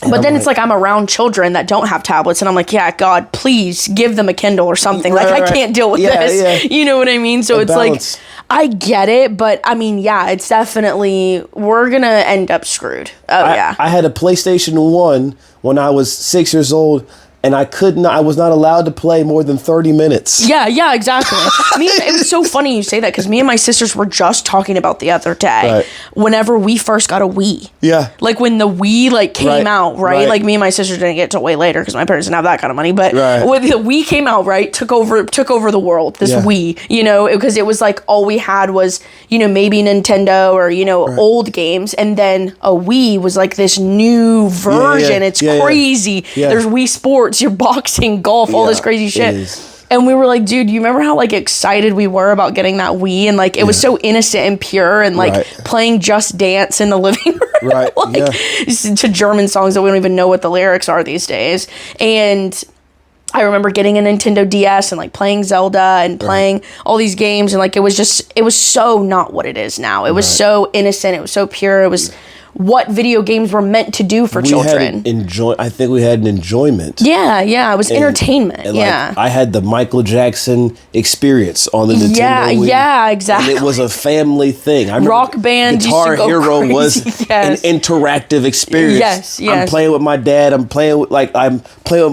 But then it's like I'm around children that don't have tablets, and I'm like, yeah, God, please give them a Kindle or something. Like, I can't deal with this. Yeah. You know what I mean? So it's balance. Like, I get it, but I mean, it's definitely, we're going to end up screwed. I had a PlayStation 1 when I was 6 years old, and I was not allowed to play more than 30 minutes. Yeah, exactly. It was so funny you say that, because me and my sisters were just talking about the other day, whenever we first got a Wii. Yeah. Like when the Wii like came out, right? Like me and my sisters didn't get it till way later, because my parents didn't have that kind of money. But when the Wii came out, took over the world, this Wii, because it was like all we had was, maybe Nintendo or, old games. And then a Wii was like this new version. It's crazy. Yeah. There's Wii Sports. Your boxing, golf, all this crazy shit. And we were like, dude, you remember how like excited we were about getting that Wii, and like it was so innocent and pure, and like playing Just Dance in the living room, to German songs that we don't even know what the lyrics are these days. And I remember getting a Nintendo DS and like playing Zelda and playing all these games, and like it was so not what it is now. It was so innocent, it was so pure, it was what video games were meant to do for children. I think we had an enjoyment. Yeah, it was entertainment. And like, I had the Michael Jackson experience on the Nintendo Wii. Yeah, exactly. And it was a family thing. I remember Rock Band, Guitar Hero crazy. Was an interactive experience. Yes. I'm playing with my dad. I'm playing with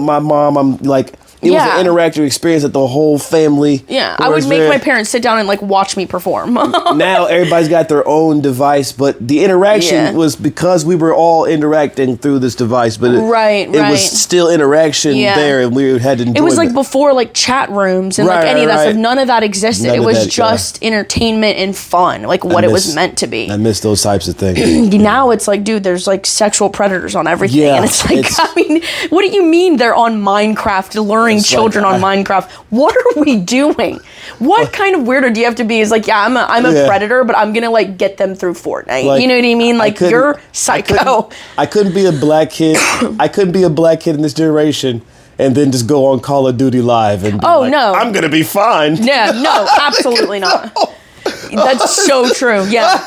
my mom. I'm like It was an interactive experience that the whole family. Yeah, I would make my parents sit down and like watch me perform. Now everybody's got their own device, but the interaction was because we were all interacting through this device. But it was still interaction there, and we had to enjoy it. Was like before like chat rooms and like any of that stuff. None of that existed. It was just entertainment and fun, like what it was meant to be. I miss those types of things. Now it's like, dude, there's like sexual predators on everything, and it's like, I mean, what do you mean they're on Minecraft luring children on Minecraft? What are we doing? What kind of weirdo do you have to be? Is like, I'm a predator, but I'm gonna like get them through Fortnite. Like, you know what I mean? Like, you're psycho. I couldn't be a black kid. I couldn't be a black kid in this generation and then just go on Call of Duty Live and be no, I'm gonna be fine. Yeah, no, absolutely not. That's so true. Yeah.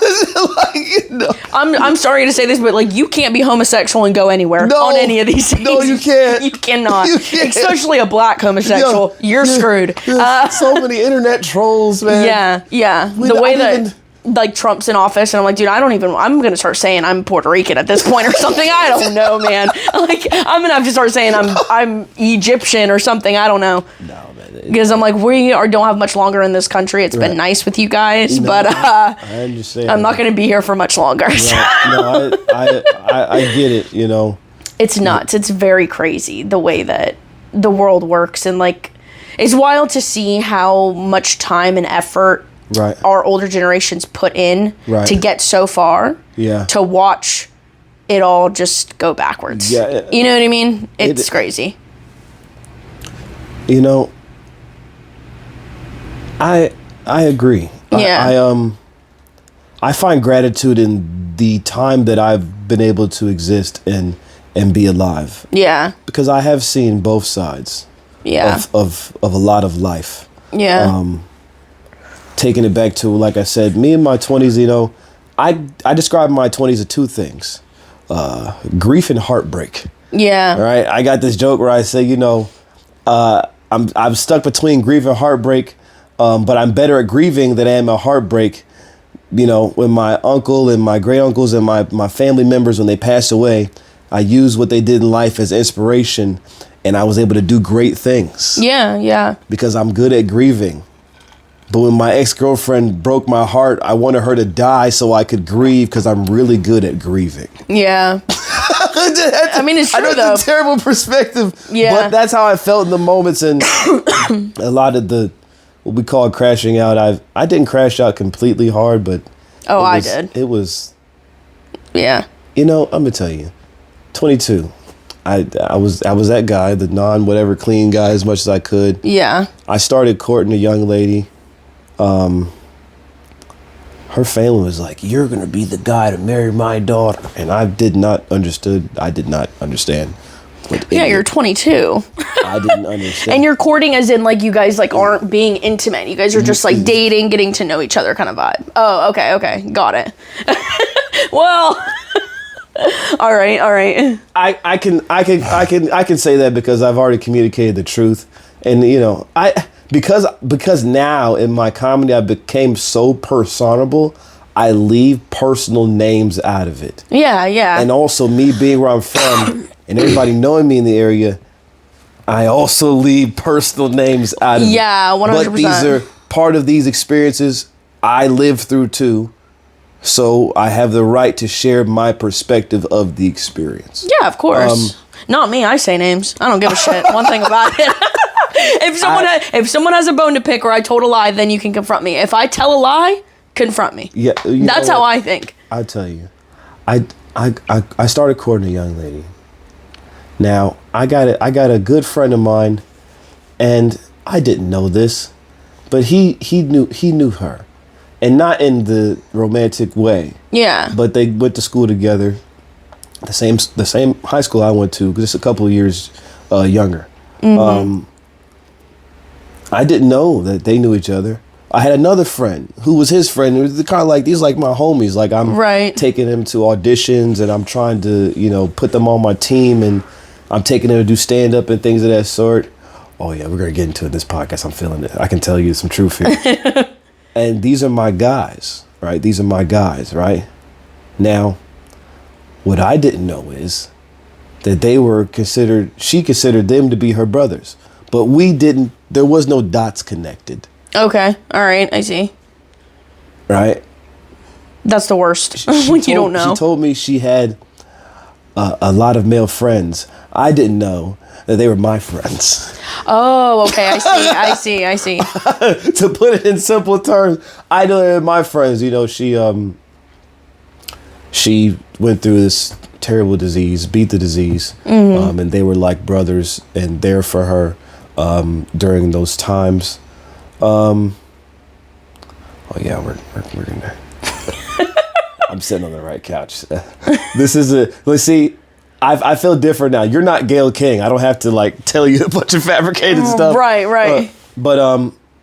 I'm sorry to say this, but like, you can't be homosexual and go anywhere on any of these things. No, you can't. You cannot. You can't. Especially a black homosexual. You're screwed. So many internet trolls, man. Yeah. The way that like Trump's in office, and I'm like, dude, I'm gonna start saying I'm Puerto Rican at this point or something. I don't know, man. Like, I'm gonna have to start saying I'm Egyptian or something. I don't know. No, man. Because I'm like, don't have much longer in this country. It's been nice with you guys, but I understand. I'm not gonna be here for much longer. No, I get it. You know, it's nuts. It's very crazy the way that the world works, and like, it's wild to see how much time and effort our older generations put in to get so far. Yeah. To watch it all just go backwards. Yeah. You know what I mean? It's crazy. You know, I agree. Yeah. I find gratitude in the time that I've been able to exist and be alive. Yeah. Because I have seen both sides. Yeah. Of a lot of life. Yeah. Taking it back to, like I said, me in my 20s, you know, I describe my 20s as two things. Grief and heartbreak. Yeah. Right? I got this joke where I say, you know, I'm stuck between grief and heartbreak, but I'm better at grieving than I am at heartbreak. You know, when my uncle and my great uncles and my family members, when they passed away, I used what they did in life as inspiration, and I was able to do great things. Yeah, yeah. Because I'm good at grieving. But when my ex-girlfriend broke my heart, I wanted her to die so I could grieve because I'm really good at grieving. Yeah. I mean, it's true, though. That's a terrible perspective. Yeah. But that's how I felt in the moments, and a lot of what we call crashing out. I didn't crash out completely hard, but I did. It was. Yeah. You know, I'm gonna tell you, 22. I was that guy, the non-whatever clean guy as much as I could. Yeah. I started courting a young lady. Her family was like, "You're gonna be the guy to marry my daughter," and I did not understand. Yeah, you're 22. I didn't understand. And you're courting as in like you guys like aren't being intimate. You guys are just like dating, getting to know each other kind of vibe. Oh, okay, got it. Well, all right. I can say that because I've already communicated the truth, and you know because now in my comedy I became so personable, I leave personal names out of it. Yeah, yeah. And also me being where I'm from and everybody knowing me in the area, I also leave personal names out of it. Yeah, 100%. But these are part of these experiences I lived through too. So I have the right to share my perspective of the experience. Yeah, of course. Not me. I say names. I don't give a shit. One thing about it. If someone has a bone to pick or I told a lie, then you can confront me. If I tell a lie, confront me. Yeah, that's how I think. I tell you, I started courting a young lady. Now I got a good friend of mine, and I didn't know this, but he knew her, and not in the romantic way. Yeah. But they went to school together, the same high school I went to, just a couple of years younger. Mm-hmm. I didn't know that they knew each other. I had another friend who was his friend. It was kind of like, these like my homies. Like I'm taking them to auditions and I'm trying to, you know, put them on my team, and I'm taking them to do stand up and things of that sort. Oh yeah, we're going to get into it this podcast. I'm feeling it. I can tell you some truth here. And these are my guys, right? These are my guys, right? Now, what I didn't know is that she considered them to be her brothers. but there was no dots connected. Okay. All right. I see. Right? That's the worst. When you don't know. She told me she had a lot of male friends. I didn't know that they were my friends. Oh, okay. I see. To put it in simple terms, I know they're my friends. You know, she went through this terrible disease, beat the disease, and they were like brothers and there for her during those times. Oh yeah, we're gonna. I'm sitting on the right couch. This is let's see. I feel different now. You're not Gayle King. I don't have to like tell you a bunch of fabricated stuff. Right. But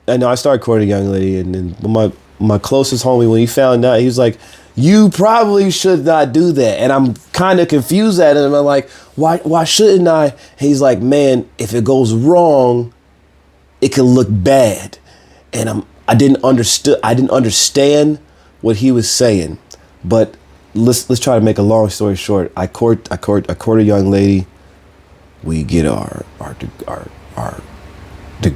I know I started courting a young lady, and then my closest homie, when he found out, he was like, "You probably should not do that." And I'm kind of confused at him. I'm like, "Why shouldn't I?" And he's like, "Man, if it goes wrong, it can look bad." And I didn't understand what he was saying, but. Let's try to make a long story short. I court a young lady. We get our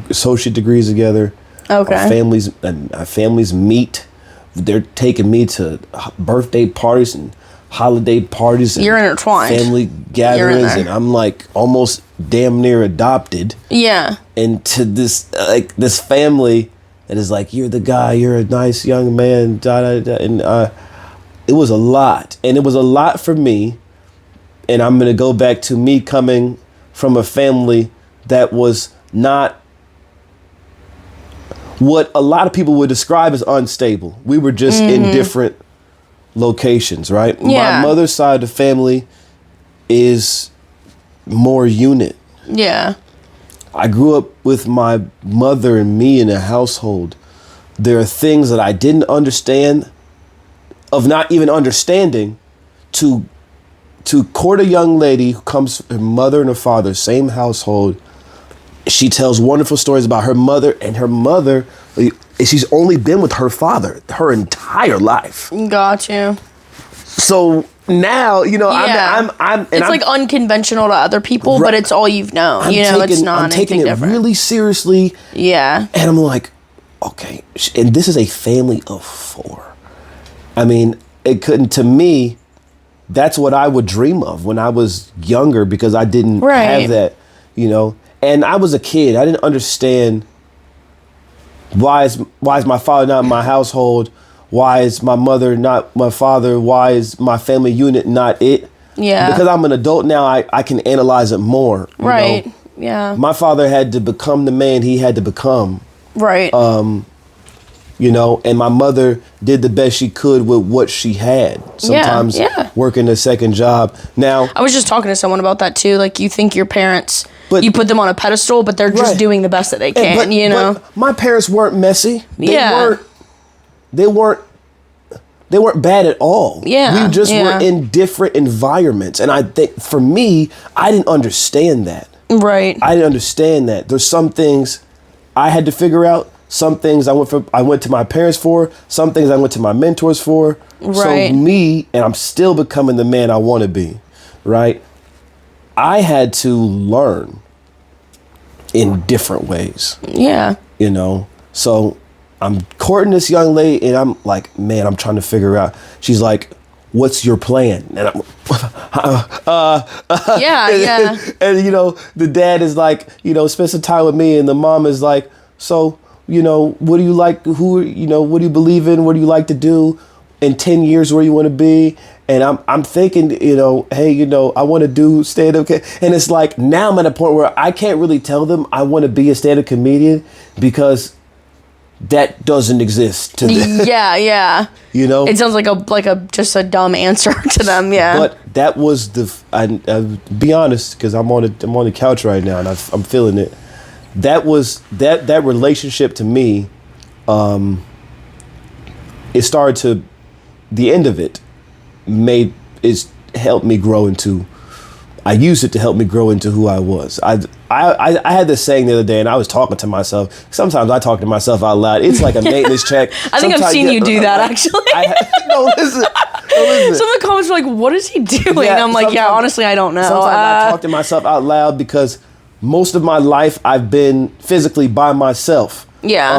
associate degrees together. Okay. Our families meet. They're taking me to birthday parties and holiday parties. And you're intertwined. Family gatherings, and I'm like almost damn near adopted. Yeah. Into this this family that is like, you're the guy. You're a nice young man. And it was a lot, and it was a lot for me. And I'm going to go back to me coming from a family that was not what a lot of people would describe as unstable. We were just in different locations, right? Yeah. My mother's side of the family is more unit. Yeah. I grew up with my mother and me in a household. There are things that I didn't understand, of not even understanding, to court a young lady who comes from her mother and her father, same household. She tells wonderful stories about her mother, and her mother, she's only been with her father her entire life. Got you. So now, you know, yeah. It's like unconventional to other people, but it's all you've known. It's not. I'm taking it different. really seriously. Yeah. And I'm like, okay, and this is a family of 4. I mean, to me, that's what I would dream of when I was younger, because I didn't have that, you know. And I was a kid. I didn't understand why is my father not in my household? Why is my mother not my father? Why is my family unit not it? Yeah. Because I'm an adult now, I can analyze it more. Right. You know? Yeah. My father had to become the man he had to become. Right. You know, and my mother did the best she could with what she had. Sometimes working a second job. Now, I was just talking to someone about that too. Like, you think your parents, you put them on a pedestal, but they're just doing the best that they can. But my parents weren't messy. They weren't bad at all. Yeah. We just were in different environments, and I think for me, I didn't understand that. Right. I didn't understand that. There's some things I had to figure out. Some things I went to my parents for. Some things I went to my mentors for. Right. So me, and I'm still becoming the man I want to be, right? I had to learn in different ways. Yeah. You know? So I'm courting this young lady, and I'm like, man, I'm trying to figure out. She's like, what's your plan? And I'm, yeah. And, you know, the dad is like, you know, spend some time with me. And the mom is like, so, you know, what do you like? What do you believe in? What do you like to do in 10 years? Where you want to be? And I'm thinking, you know, hey, you know, I want to do stand-up. And it's like, now I'm at a point where I can't really tell them I want to be a stand-up comedian, because that doesn't exist to them. Yeah. You know, it sounds like a just a dumb answer to them. Yeah. But that was I be honest, because I'm on the couch right now and I'm feeling it. That was that relationship to me. It started to, the end of it helped me grow into. I used it to help me grow into who I was. I had this saying the other day, and I was talking to myself. Sometimes I talk to myself out loud. It's like a maintenance check. I think I've seen you do that, actually. Listen. Some of the comments are like, what is he doing? Yeah, I'm like, honestly, I don't know. Sometimes I talk to myself out loud because most of my life I've been physically by myself. Yeah.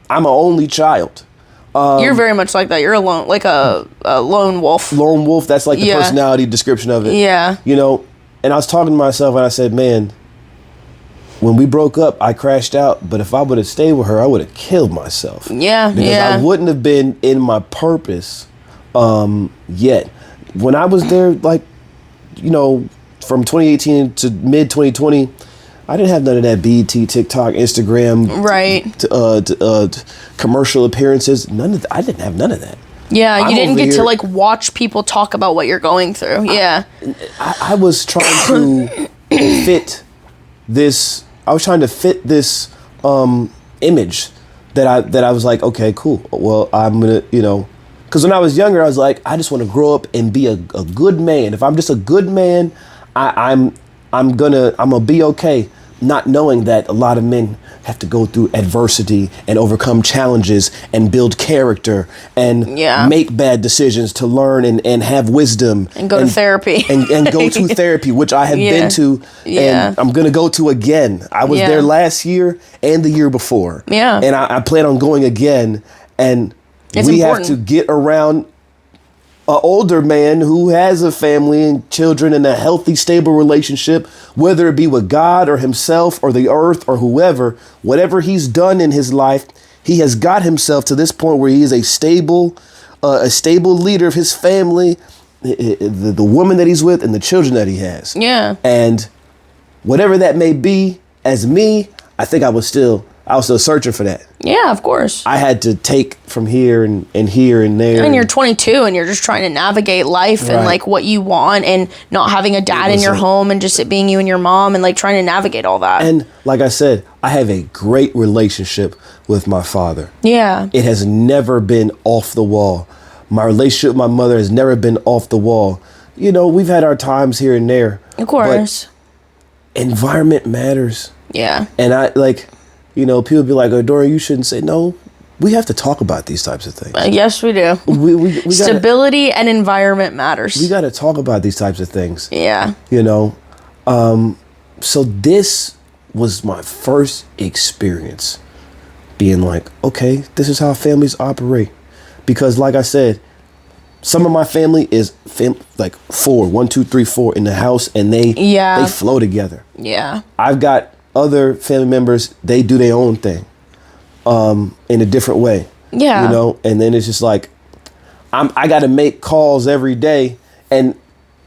I'm an only child. You're very much like that. You're alone, like a lone wolf. Lone wolf. That's like the personality description of it. Yeah. You know, and I was talking to myself and I said, man, when we broke up, I crashed out. But if I would have stayed with her, I would have killed myself. Yeah. Because I wouldn't have been in my purpose yet. When I was there, like, you know, from 2018 to mid 2020, I didn't have none of that BET, TikTok, Instagram, commercial appearances. None of that. I didn't have none of that. Yeah, you didn't get to like watch people talk about what you're going through. Yeah, I was trying to fit this. I was trying to fit this image that I was like, okay, cool. Well, I'm gonna, you know, because when I was younger, I was like, I just want to grow up and be a good man. If I'm just a good man, I'm gonna be okay. Not knowing that a lot of men have to go through adversity and overcome challenges and build character and make bad decisions to learn and have wisdom. And go to therapy. And go to therapy, which I have been to and I'm going to go to again. I was there last year and the year before. Yeah. And I plan on going again. And it's important. Have to get around an older man who has a family and children and a healthy, stable relationship, whether it be with God or himself or the earth or whoever, whatever he's done in his life, he has got himself to this point where he is a stable leader of his family, the woman that he's with and the children that he has. Yeah. And whatever that may be, as me, I think I was still searching for that. Yeah, of course. I had to take from here and here and there. And you're 22 and you're just trying to navigate life and like what you want and not having a dad in your home and just it being you and your mom and like trying to navigate all that. And like I said, I have a great relationship with my father. Yeah. It has never been off the wall. My relationship with my mother has never been off the wall. You know, we've had our times here and there. Of course. But environment matters. Yeah. And I like... You know, people be like, oh, Dorian, you shouldn't say no. We have to talk about these types of things. Yes, we do. We Stability and environment matters. We got to talk about these types of things. Yeah. You know, so this was my first experience being like, okay, this is how families operate. Because like I said, some of my family is like 1, 2, 3, 4 in the house and they flow together. Yeah. I've got other family members, they do their own thing in a different way. Yeah. You know, and then it's just like I got to make calls every day. And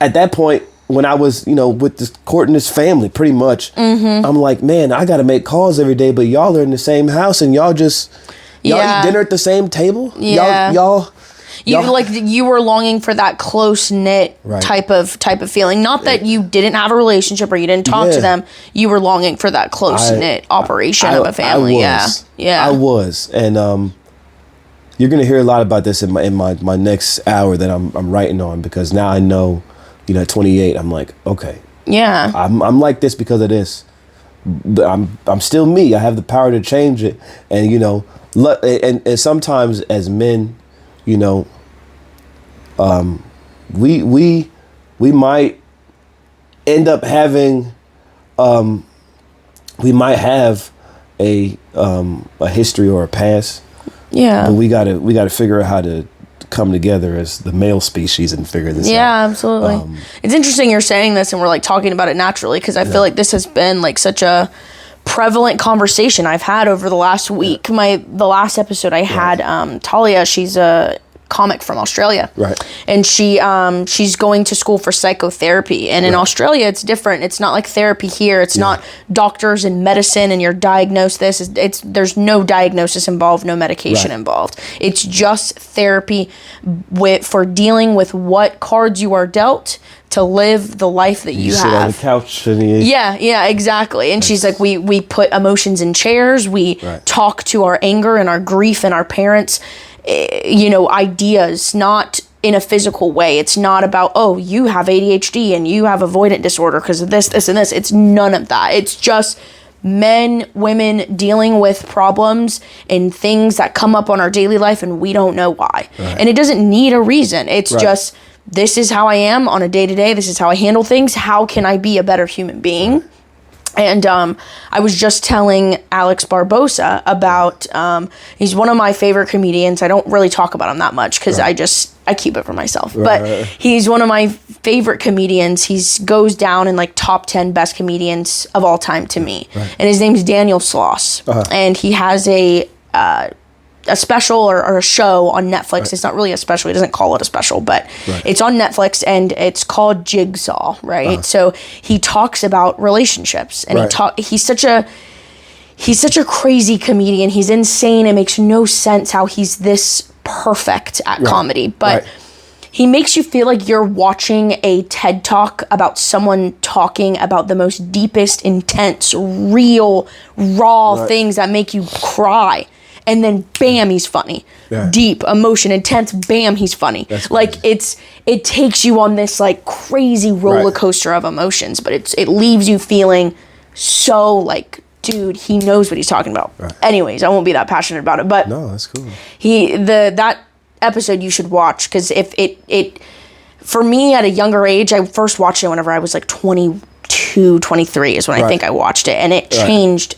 at that point, when I was, you know, with this courting this family, pretty much, I'm like, man, I got to make calls every day, but y'all are in the same house and y'all eat dinner at the same table. Yeah. You were longing for that close knit type of feeling. Not that you didn't have a relationship or you didn't talk to them. You were longing for that close knit operation of a family. I was, and you're gonna hear a lot about this in my next hour that I'm writing on, because now I know, you know, at 28, I'm like, okay, yeah, I'm like this because of this. I'm still me. I have the power to change it, and you know, and sometimes as men, you know, we might end up having, we might have a history or a past. Yeah. But we gotta figure out how to come together as the male species and figure this out. Yeah, absolutely. It's interesting you're saying this and we're like talking about it naturally, because I feel like this has been like such a prevalent conversation I've had over the last week. The last episode I had, Talia, she's a comic from Australia, right? And she's going to school for psychotherapy, and in Australia it's different. It's not like therapy here. It's not doctors and medicine and you're diagnosed this. There's no diagnosis involved, no medication involved. It's just therapy for dealing with what cards you are dealt to live the life that you have. Sit on the couch and yeah, exactly. And she's like, we put emotions in chairs. We talk to our anger and our grief and our parents, you know, ideas, not in a physical way. It's not about, oh, you have ADHD and you have avoidant disorder because of this, and this. It's none of that. It's just men, women dealing with problems and things that come up on our daily life and we don't know why. And it doesn't need a reason. It's just, this is how I am on a day-to-day. This is how I handle things. How can I be a better human being? And I was just telling Alex Barbosa about, he's one of my favorite comedians. I don't really talk about him that much because I keep it for myself. But he's one of my favorite comedians. He goes down in like top 10 best comedians of all time to me. And his name's Daniel Sloss. And he has a special or a show on Netflix. It's not really a special. He doesn't call it a special, but it's on Netflix and it's called Jigsaw, right? So he talks about relationships and he's such a crazy comedian. He's insane. It makes no sense how he's this perfect at comedy, but he makes you feel like you're watching a TED Talk about someone talking about the most deepest, intense, real, raw things that make you cry. And then bam, he's funny. Deep, emotion, intense, bam, he's funny. Like it takes you on this like crazy roller coaster of emotions, but it leaves you feeling so like, dude, he knows what he's talking about. Anyways, I won't be that passionate about it, but no, that's cool. That episode you should watch, because if it for me at a younger age, I first watched it whenever I was like 22, 23 is when I think I watched it, and it changed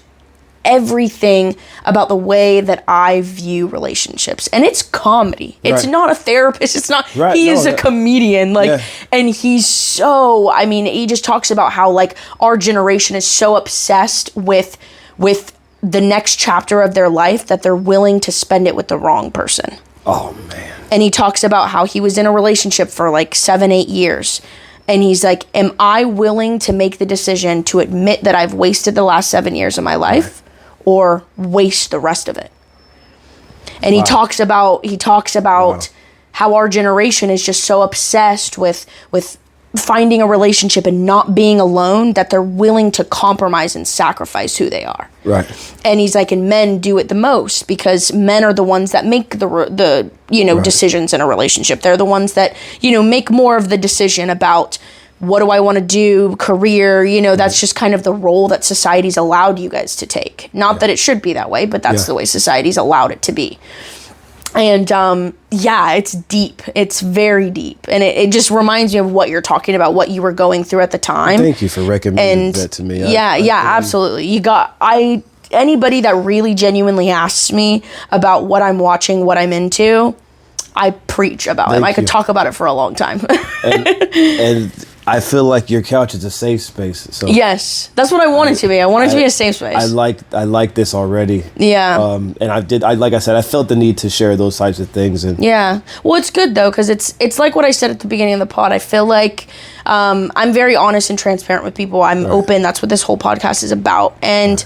everything about the way that I view relationships. And it's comedy. It's not a therapist. It's not, he is a comedian. Like, and he's so, I mean, he just talks about how like our generation is so obsessed with the next chapter of their life that they're willing to spend it with the wrong person. Oh man. And he talks about how he was in a relationship for like 7-8 years. And he's like, am I willing to make the decision to admit that I've wasted the last 7 years of my life? Or waste the rest of it. And he talks about how our generation is just so obsessed with finding a relationship and not being alone that they're willing to compromise and sacrifice who they are. And he's like, and men do it the most because men are the ones that make the decisions in a relationship. They're the ones that, make more of the decision about what do I want to do, career, that's just kind of the role that society's allowed you guys to take. Not that it should be that way, but that's the way society's allowed it to be. And it's deep. It's very deep. And it just reminds me of what you're talking about, what you were going through at the time. Thank you for recommending that to me. Absolutely. Anybody that really genuinely asks me about what I'm watching, what I'm into, I preach about it. I could talk about it for a long time. and I feel like your couch is a safe space. So yes, that's what I want it to be. I want it to be a safe space. I like this already. Yeah. And like I said, I felt the need to share those types of things. And yeah. Well, it's good though, because it's like what I said at the beginning of the pod. I feel like I'm very honest and transparent with people. I'm open. That's what this whole podcast is about. And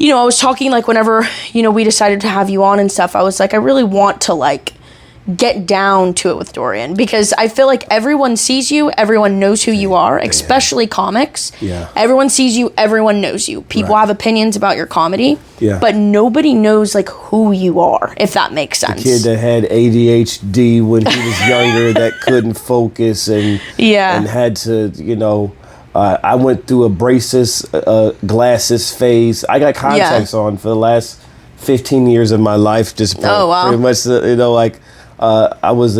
I was talking like whenever we decided to have you on and stuff. I was like, I really want to like get down to it with Dorian, because I feel like everyone sees you, everyone knows who you are, especially comics. Everyone sees you, everyone knows you. People have opinions about your comedy, but nobody knows like who you are, if that makes sense. The kid that had ADHD when he was younger that couldn't focus and had to I went through a braces glasses phase. I got contacts on for the last 15 years of my life, just pretty much I was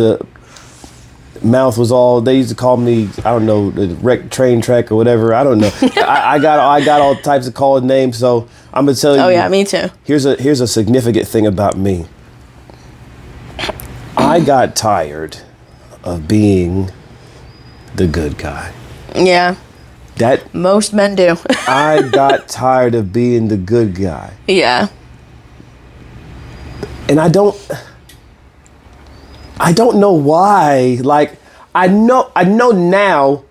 mouth was all, they used to call me, I don't know, the wreck train track or whatever. I don't know. I got all types of called names. So I'm gonna tell you. Oh yeah, me too. Here's a significant thing about me. I got tired of being the good guy. Yeah. That most men do. I got tired of being the good guy. Yeah. And I don't know why. Like, I know now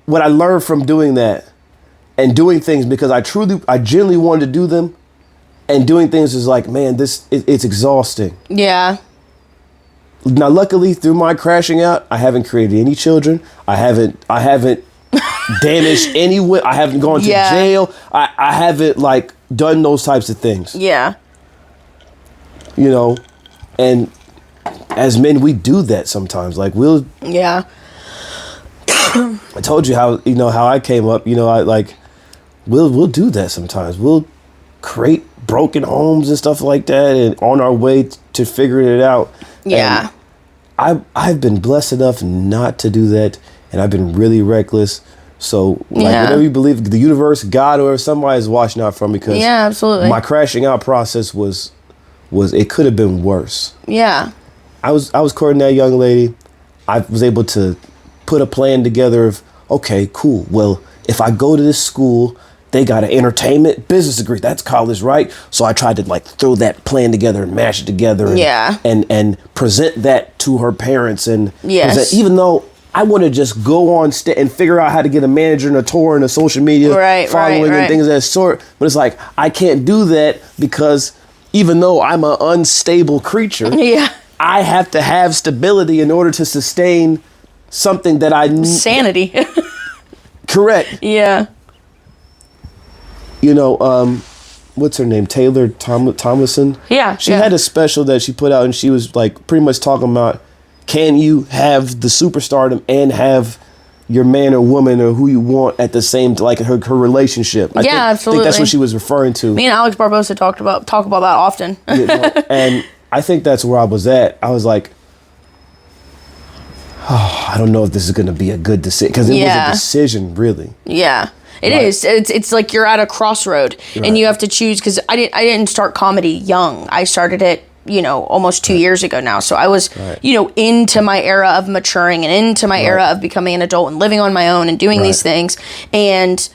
what I learned from doing that and doing things because I genuinely wanted to do them, and doing things is like, man, it's exhausting. Yeah. Now, luckily, through my crashing out, I haven't created any children. I haven't damaged anyone. I haven't gone to jail. I haven't like done those types of things. Yeah. And as men, we do that sometimes. Like we'll. Yeah. I told you how I came up. We'll do that sometimes. We'll create broken homes and stuff like that, and on our way to figuring it out. Yeah. And I've been blessed enough not to do that, and I've been really reckless. So, like, whatever you believe, the universe, God, or somebody's watching out for me, because absolutely. My crashing out process was it could have been worse. Yeah. I was courting that young lady. I was able to put a plan together of, okay, cool. Well, if I go to this school, they got an entertainment business degree. That's college, right? So I tried to like throw that plan together and mash it together and present that to her parents. And present, even though I want to just go on and figure out how to get a manager and a tour and a social media following and things of that sort. But it's like, I can't do that because even though I'm an unstable creature, I have to have stability in order to sustain something that I need. Sanity. Correct. Yeah. You know, what's her name? Taylor Tomlinson? Yeah. She had a special that she put out, and she was like pretty much talking about, can you have the superstardom and have your man or woman or who you want at the same, like her relationship? Absolutely. I think that's what she was referring to. Me and Alex Barbosa talk about that often. You know, and I think that's where I was at. I was like, oh, I don't know if this is going to be a good decision, because it was a decision, really. Yeah. It is. It's like you're at a crossroad and you have to choose, because I didn't start comedy young. I started it, almost 2 years ago now. So I was, into my era of maturing and into my era of becoming an adult and living on my own and doing these things. And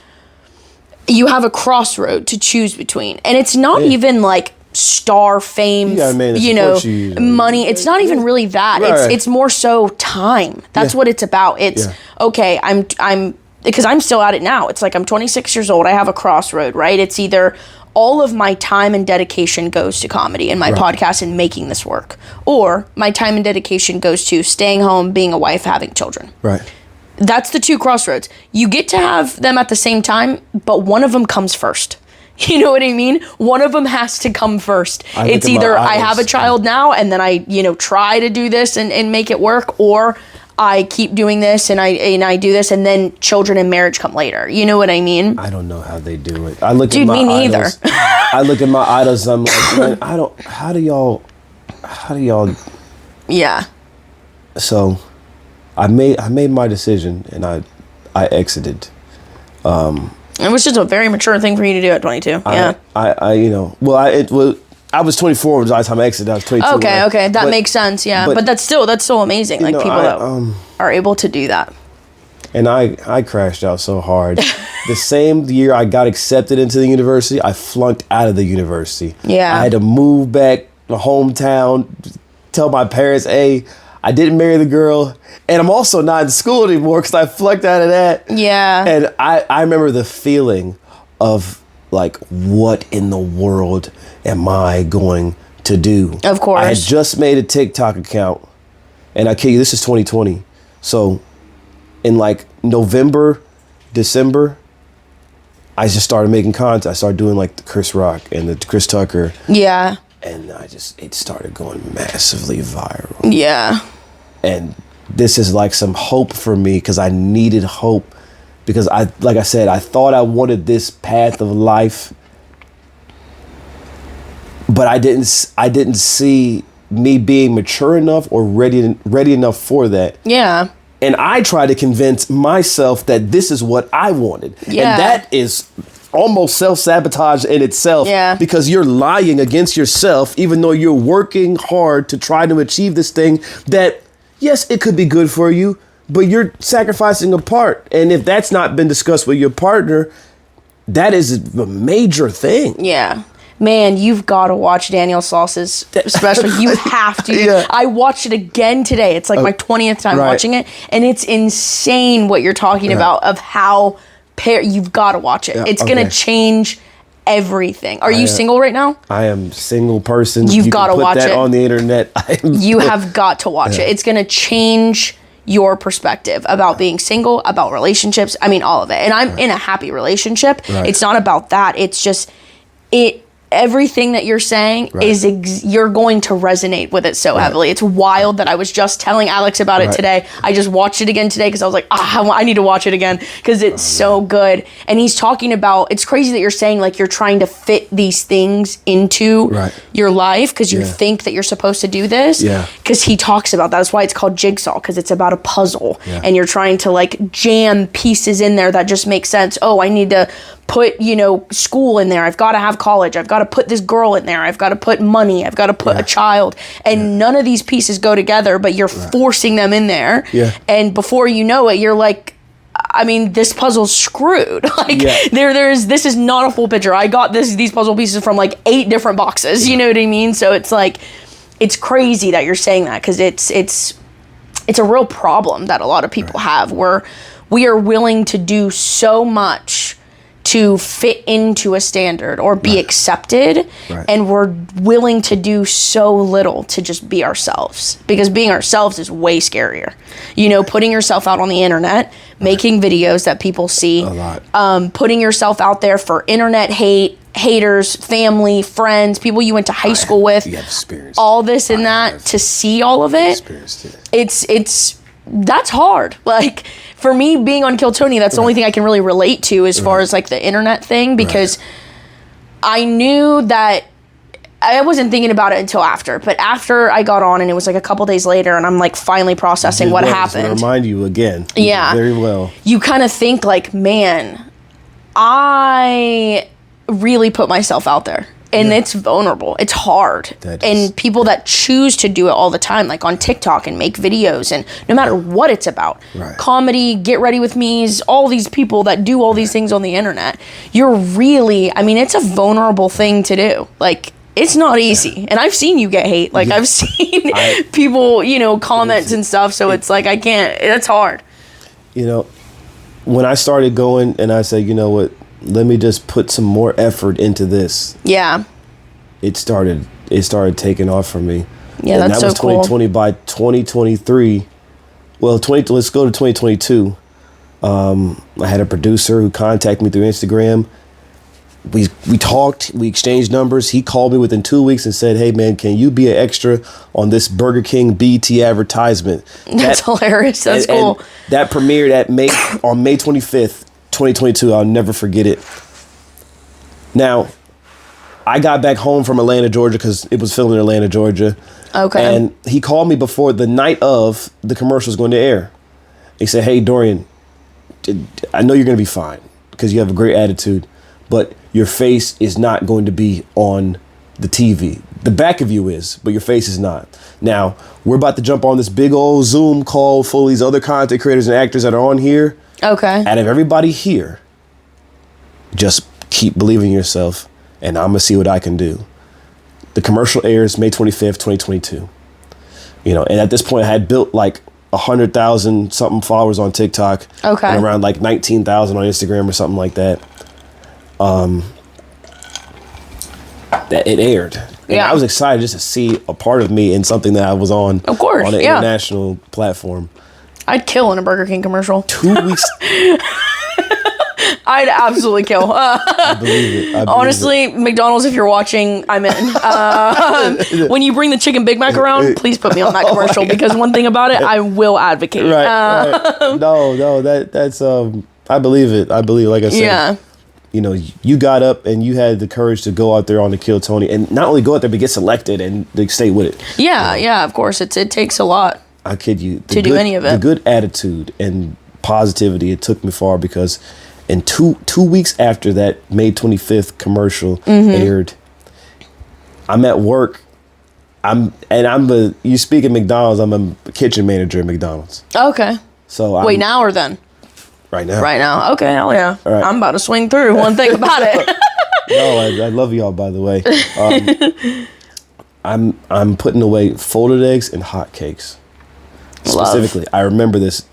you have a crossroad to choose between. And it's not even like star fame, money. It's not even really that. It's more so time. That's what it's about. It's okay, I'm because I'm still at it now. It's like I'm 26 years old. I have a crossroad, right? It's either all of my time and dedication goes to comedy and my podcast and making this work, or my time and dedication goes to staying home, being a wife, having children. Right. That's the two crossroads. You get to have them at the same time, but one of them comes first. You know what I mean? One of them has to come first. It's either I have a child now and then I, try to do this and make it work, or I keep doing this and I do this, and then children and marriage come later. You know what I mean? I don't know how they do it. I look at my idols. I look at my idols. I'm like, man, I don't. How do y'all? Yeah. So, I made my decision and I exited. It was just a very mature thing for you to do at 22. I was 24 by the time I exited. I was 22. Okay, that makes sense. Yeah, but that's still amazing. Like people that are able to do that. And I crashed out so hard. The same year I got accepted into the university, I flunked out of the university. Yeah, I had to move back to hometown, tell my parents, hey, I didn't marry the girl, and I'm also not in school anymore because I flunked out of that. Yeah, and I remember the feeling of like, what in the world am I going to do? Of course. I had just made a TikTok account, and I kid you, this is 2020. So in like November, December, I just started making content. I started doing like the Chris Rock and the Chris Tucker. Yeah. And it started going massively viral. Yeah. And this is like some hope for me, because I needed hope. Because like I said, I thought I wanted this path of life, but I didn't see me being mature enough or ready enough for that. Yeah. And I tried to convince myself that this is what I wanted. Yeah. And that is almost self-sabotage in itself. Yeah. Because you're lying against yourself, even though you're working hard to try to achieve this thing that, yes, it could be good for you, but you're sacrificing a part. And if that's not been discussed with your partner, that is a major thing. Yeah. Man, you've got to watch Daniel Sloss's special. You have to. Yeah. I watched it again today. It's like my 20th time watching it. And it's insane what you're talking about of how you've got to watch it. Yeah, it's going to change everything. Are you single right now? I am single person. You've got to watch it. Put that on the internet. You have got to watch it. It's going to change your perspective about being single, about relationships. I mean, all of it. And I'm in a happy relationship. Right. It's not about that. It's just, everything that you're saying is you're going to resonate with it so heavily. It's wild that I was just telling Alex about it today. I just watched it again today because I was like, I need to watch it again because it's so good. And he's talking about, it's crazy that you're saying like you're trying to fit these things into your life because you think that you're supposed to do this. Because he talks about that. That's why it's called Jigsaw, because it's about a puzzle and you're trying to like jam pieces in there that just make sense. Oh, I need to put, school in there. I've got to have college. I've got to put this girl in there. I've got to put money. I've got to put a child. And none of these pieces go together, but you're forcing them in there. And before you know it, you're like, I mean, this puzzle's screwed. This is not a full picture. I got these puzzle pieces from like 8 different boxes. You know what I mean? So it's like, it's crazy that you're saying that because it's a real problem that a lot of people have where we are willing to do so much to fit into a standard or be accepted, and we're willing to do so little to just be ourselves, because being ourselves is way scarier. Putting yourself out on the internet, making videos that people see, putting yourself out there for internet haters, family, friends, people you went to high school with, all this and that, to see all of it. That's hard. Like, for me, being on Kill Tony, that's the only thing I can really relate to as far as like the internet thing, because I knew that I wasn't thinking about it until after, but after I got on and it was like a couple days later and I'm like finally processing what happened. To remind you again. Very well. You kind of think like, man, I really put myself out there. And it's vulnerable. It's hard. And people that choose to do it all the time, like on TikTok and make videos, and no matter what it's about, comedy, get ready with me's, all these people that do all these things on the internet, you're really, I mean, it's a vulnerable thing to do. Like, it's not easy. And I've seen you get hate. Like, I've seen people, comments and stuff. So it's like, I can't, it's hard. When I started going and I said, you know what, let me just put some more effort into this. Yeah. It started taking off for me. Yeah, and that's so cool. That was 2020. By 2023, let's go to 2022. I had a producer who contacted me through Instagram. We talked, we exchanged numbers. He called me within 2 weeks and said, hey man, can you be an extra on this Burger King BT advertisement? That's hilarious. That's cool. And that premiered on May 25th. 2022, I'll never forget it. Now, I got back home from Atlanta, Georgia, because it was filmed in Atlanta, Georgia. Okay. And he called me before the night of the commercials going to air. He said, hey, Dorian, I know you're going to be fine because you have a great attitude, but your face is not going to be on the TV. The back of you is, but your face is not. Now, we're about to jump on this big old Zoom call full of these other content creators and actors that are on here. Okay. Out of everybody here, just keep believing in yourself, and I'm going to see what I can do. The commercial airs May 25th, 2022. And at this point, I had built like 100,000 something followers on TikTok. Okay. And around like 19,000 on Instagram or something like that. That it aired. And I was excited just to see a part of me in something that I was on. Of course. On an international platform. I'd kill in a Burger King commercial. 2 weeks. I'd absolutely kill. I believe it. Honestly, McDonald's, if you're watching, I'm in. When you bring the chicken Big Mac around, please put me on that commercial because one thing about it, I will advocate. Right. No, that's I believe it. I believe, like I said, you got up and you had the courage to go out there on the Kill Tony, and not only go out there but get selected and stay with it. Yeah, of course, it takes a lot. I kid you. To do any of it. The good attitude and positivity, it took me far because in two weeks after that May 25th commercial aired, I'm at work. You speak at McDonald's, I'm a kitchen manager at McDonald's. Okay. So wait, now or then? Right now. Right now. Okay, hell yeah. Right. I'm about to swing through. One thing about it. No, I love y'all, by the way. I'm putting away folded eggs and hot cakes. Specifically, I remember this.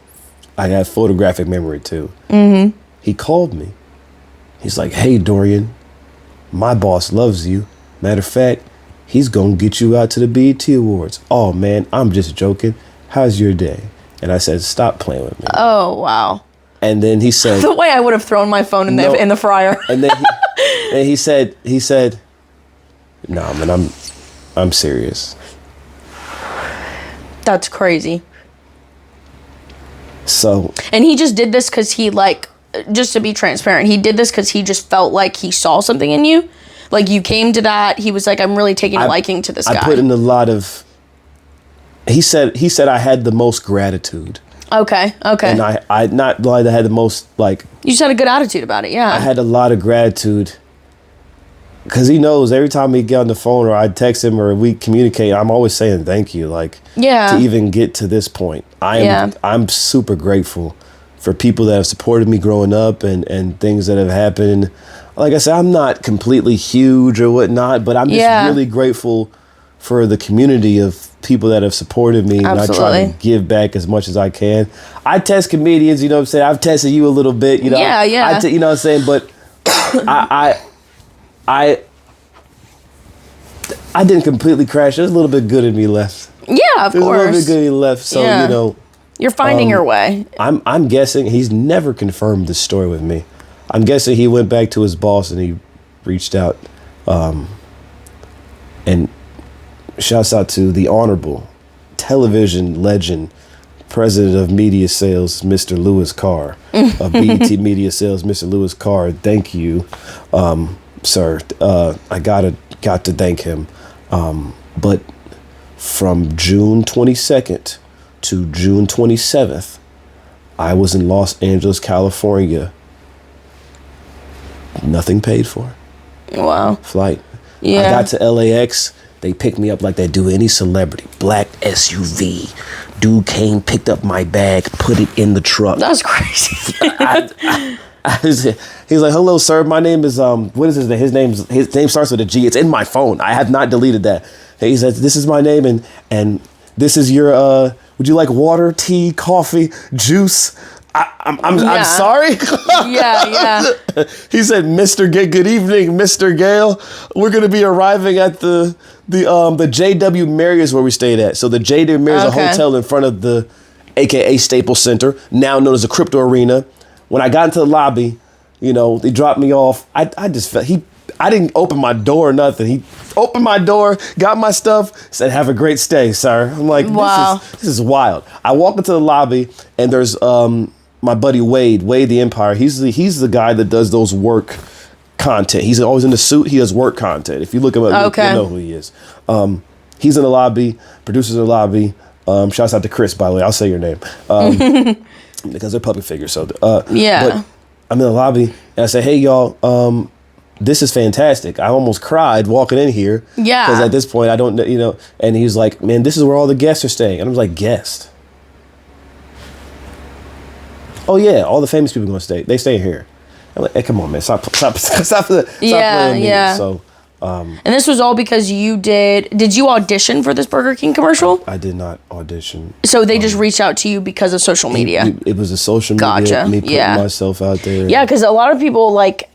I have photographic memory too. He called me. He's like, hey, Dorian, my boss loves you. Matter of fact, he's going to get you out to the BET Awards. Oh, man, I'm just joking. How's your day? And I said, stop playing with me. Oh, wow. And then he said... The way I would have thrown my phone in the fryer. And then he said, Nah, man, I'm serious. That's crazy. So. And he just did this because he, like, just to be transparent, he did this because he just felt like he saw something in you. Like, you came to that. He was like, I'm really taking a liking to this guy. I put in a lot of... He said I had the most gratitude. Okay. And I not like I had the most, like... You just had a good attitude about it, yeah. I had a lot of gratitude. Because he knows every time we get on the phone or I text him or we communicate, I'm always saying thank you. Like, to even get to this point. I'm super grateful for people that have supported me growing up and things that have happened. Like I said, I'm not completely huge or whatnot, but I'm just really grateful for the community of people that have supported me. Absolutely. And I try to give back as much as I can. I test comedians, you know what I'm saying? I've tested you a little bit, you know? Yeah. You know what I'm saying? But I didn't completely crash. There's a little bit good in me left. Yeah, of course. There's a little bit good in me left. So, you know. You're finding your way. I'm guessing he's never confirmed this story with me. I'm guessing he went back to his boss and he reached out. And shouts out to the honorable television legend, president of media sales, Mr. Lewis Carr, of BET Media Sales, Mr. Lewis Carr. Thank you, sir. I got to thank him. But from June 22nd to June 27th, I was in Los Angeles, California. Nothing paid for. Wow. Flight. Yeah. I got to LAX. They picked me up like they do any celebrity. Black SUV. Dude came, picked up my bag, put it in the truck. That's crazy. He's like, hello, sir. My name is, what is his name? His name starts with a G. It's in my phone. I have not deleted that. He says, this is my name and this is your, would you like water, tea, coffee, juice? I'm sorry. Yeah. He said, good evening, Mr. Gayle. We're going to be arriving at the JW Marriott's where we stayed at. So the JW Marriott's a hotel in front of the AKA Staples Center, now known as the Crypto Arena. When I got into the lobby, you know, they dropped me off. I just felt I didn't open my door or nothing. He opened my door, got my stuff, said, have a great stay, sir. I'm like, wow. This is wild. I walk into the lobby and there's my buddy Wade the Empire. He's the guy that does those work content. He's always in the suit. He does work content. If you look him up, you know who he is. He's in the lobby, producers in the lobby. Shouts out to Chris, by the way. I'll say your name. Because they're public figures. So But I'm in the lobby and I say, hey y'all, this is fantastic. I almost cried walking in here. Yeah. Because at this point I don't, you know, and he was like, man, this is where all the guests are staying. And I was like, guest? Oh yeah, all the famous people are gonna stay. They stay here. I'm like, hey, come on, man, stop playing me. So, and this was all because did you audition for this Burger King commercial? I did not audition. So they just reached out to you because of social media. It was a social media. Me putting myself out there. Yeah, because a lot of people like.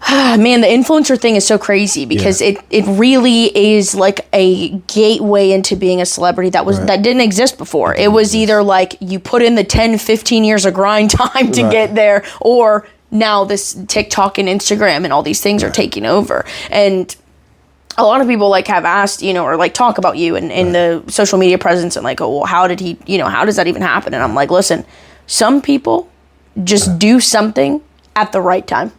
Man, the influencer thing is so crazy because it really is like a gateway into being a celebrity that didn't exist before. It was either like you put in the 10, 15 years of grind time to get there, or now this TikTok and Instagram and all these things are taking over. And a lot of people like have asked, you know, or like talk about you and the social media presence and like, oh, well, how did he, you know, how does that even happen? And I'm like, listen, some people just do something at the right time.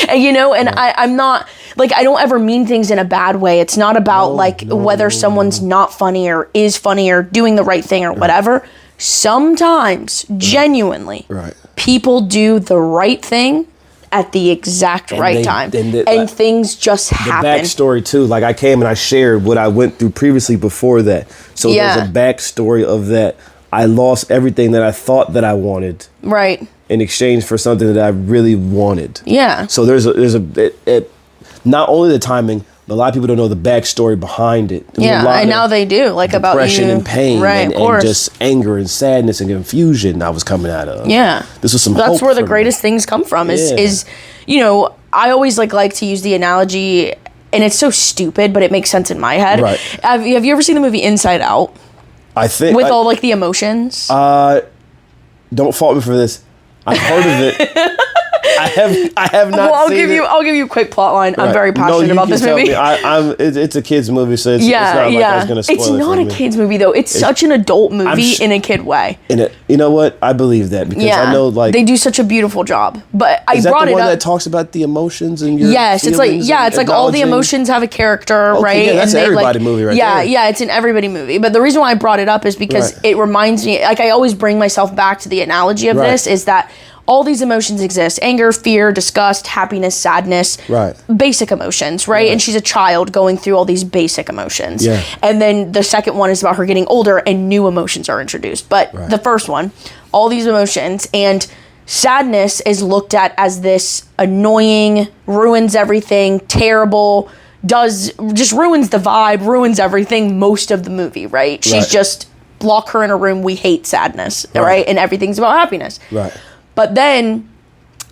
And, you know, and I'm not like, I don't ever mean things in a bad way. It's not about whether someone's not funny or is funny or doing the right thing or whatever. Sometimes genuinely people do the right thing at the exact right time and things just happen. The backstory too, like I came and I shared what I went through previously before that. So there's a backstory of that. I lost everything that I thought that I wanted. Right. In exchange for something that I really wanted. Yeah. So there's not only the timing, but a lot of people don't know the backstory behind it. And now they do, like about depression and pain, right? And just anger and sadness and confusion I was coming out of. Yeah. This was some. That's where the greatest things come from. Is you know, I always like to use the analogy, and it's so stupid, but it makes sense in my head. Right. Have you ever seen the movie Inside Out? I think with all like the emotions. Don't fault me for this. I've heard of it. I have not. Well, I'll give you a quick plot line. Right. I'm very passionate about this movie. It's a kids movie, so it's not like I was gonna spoil it. It's not a kids movie though. It's such an adult movie in a kid way. You know what? I believe that because I know like they do such a beautiful job. But I brought it up. Is that the one that talks about the emotions and your Yes, it's like all the emotions have a character, right? Yeah, that's an everybody movie, right? Yeah, it's an everybody movie. But the reason why I brought it up is because it reminds me. Like I always bring myself back to the analogy of this is that all these emotions exist: anger, fear, disgust, happiness, sadness. Right. Basic emotions, right? And she's a child going through all these basic emotions. Yeah. And then the second one is about her getting older and new emotions are introduced. But the first one, all these emotions, and sadness is looked at as this annoying, ruins everything, terrible, just ruins the vibe, ruins everything most of the movie, right? She's just lock her in a room, we hate sadness, right? And everything's about happiness. Right. But then,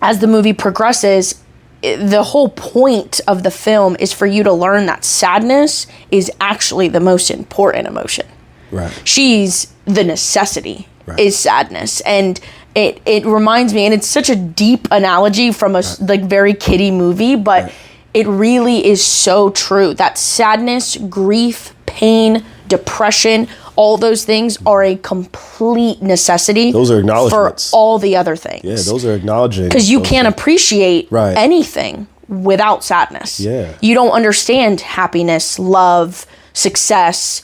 as the movie progresses, the whole point of the film is for you to learn that sadness is actually the most important emotion. Right. She's the necessity is sadness. And it reminds me, and it's such a deep analogy from a like very kiddie movie, but it really is so true that sadness, grief, pain, depression, all those things are a complete necessity. Those are acknowledgements for all the other things. Yeah, those are acknowledging. Because you can't appreciate anything without sadness. Yeah. You don't understand happiness, love, success,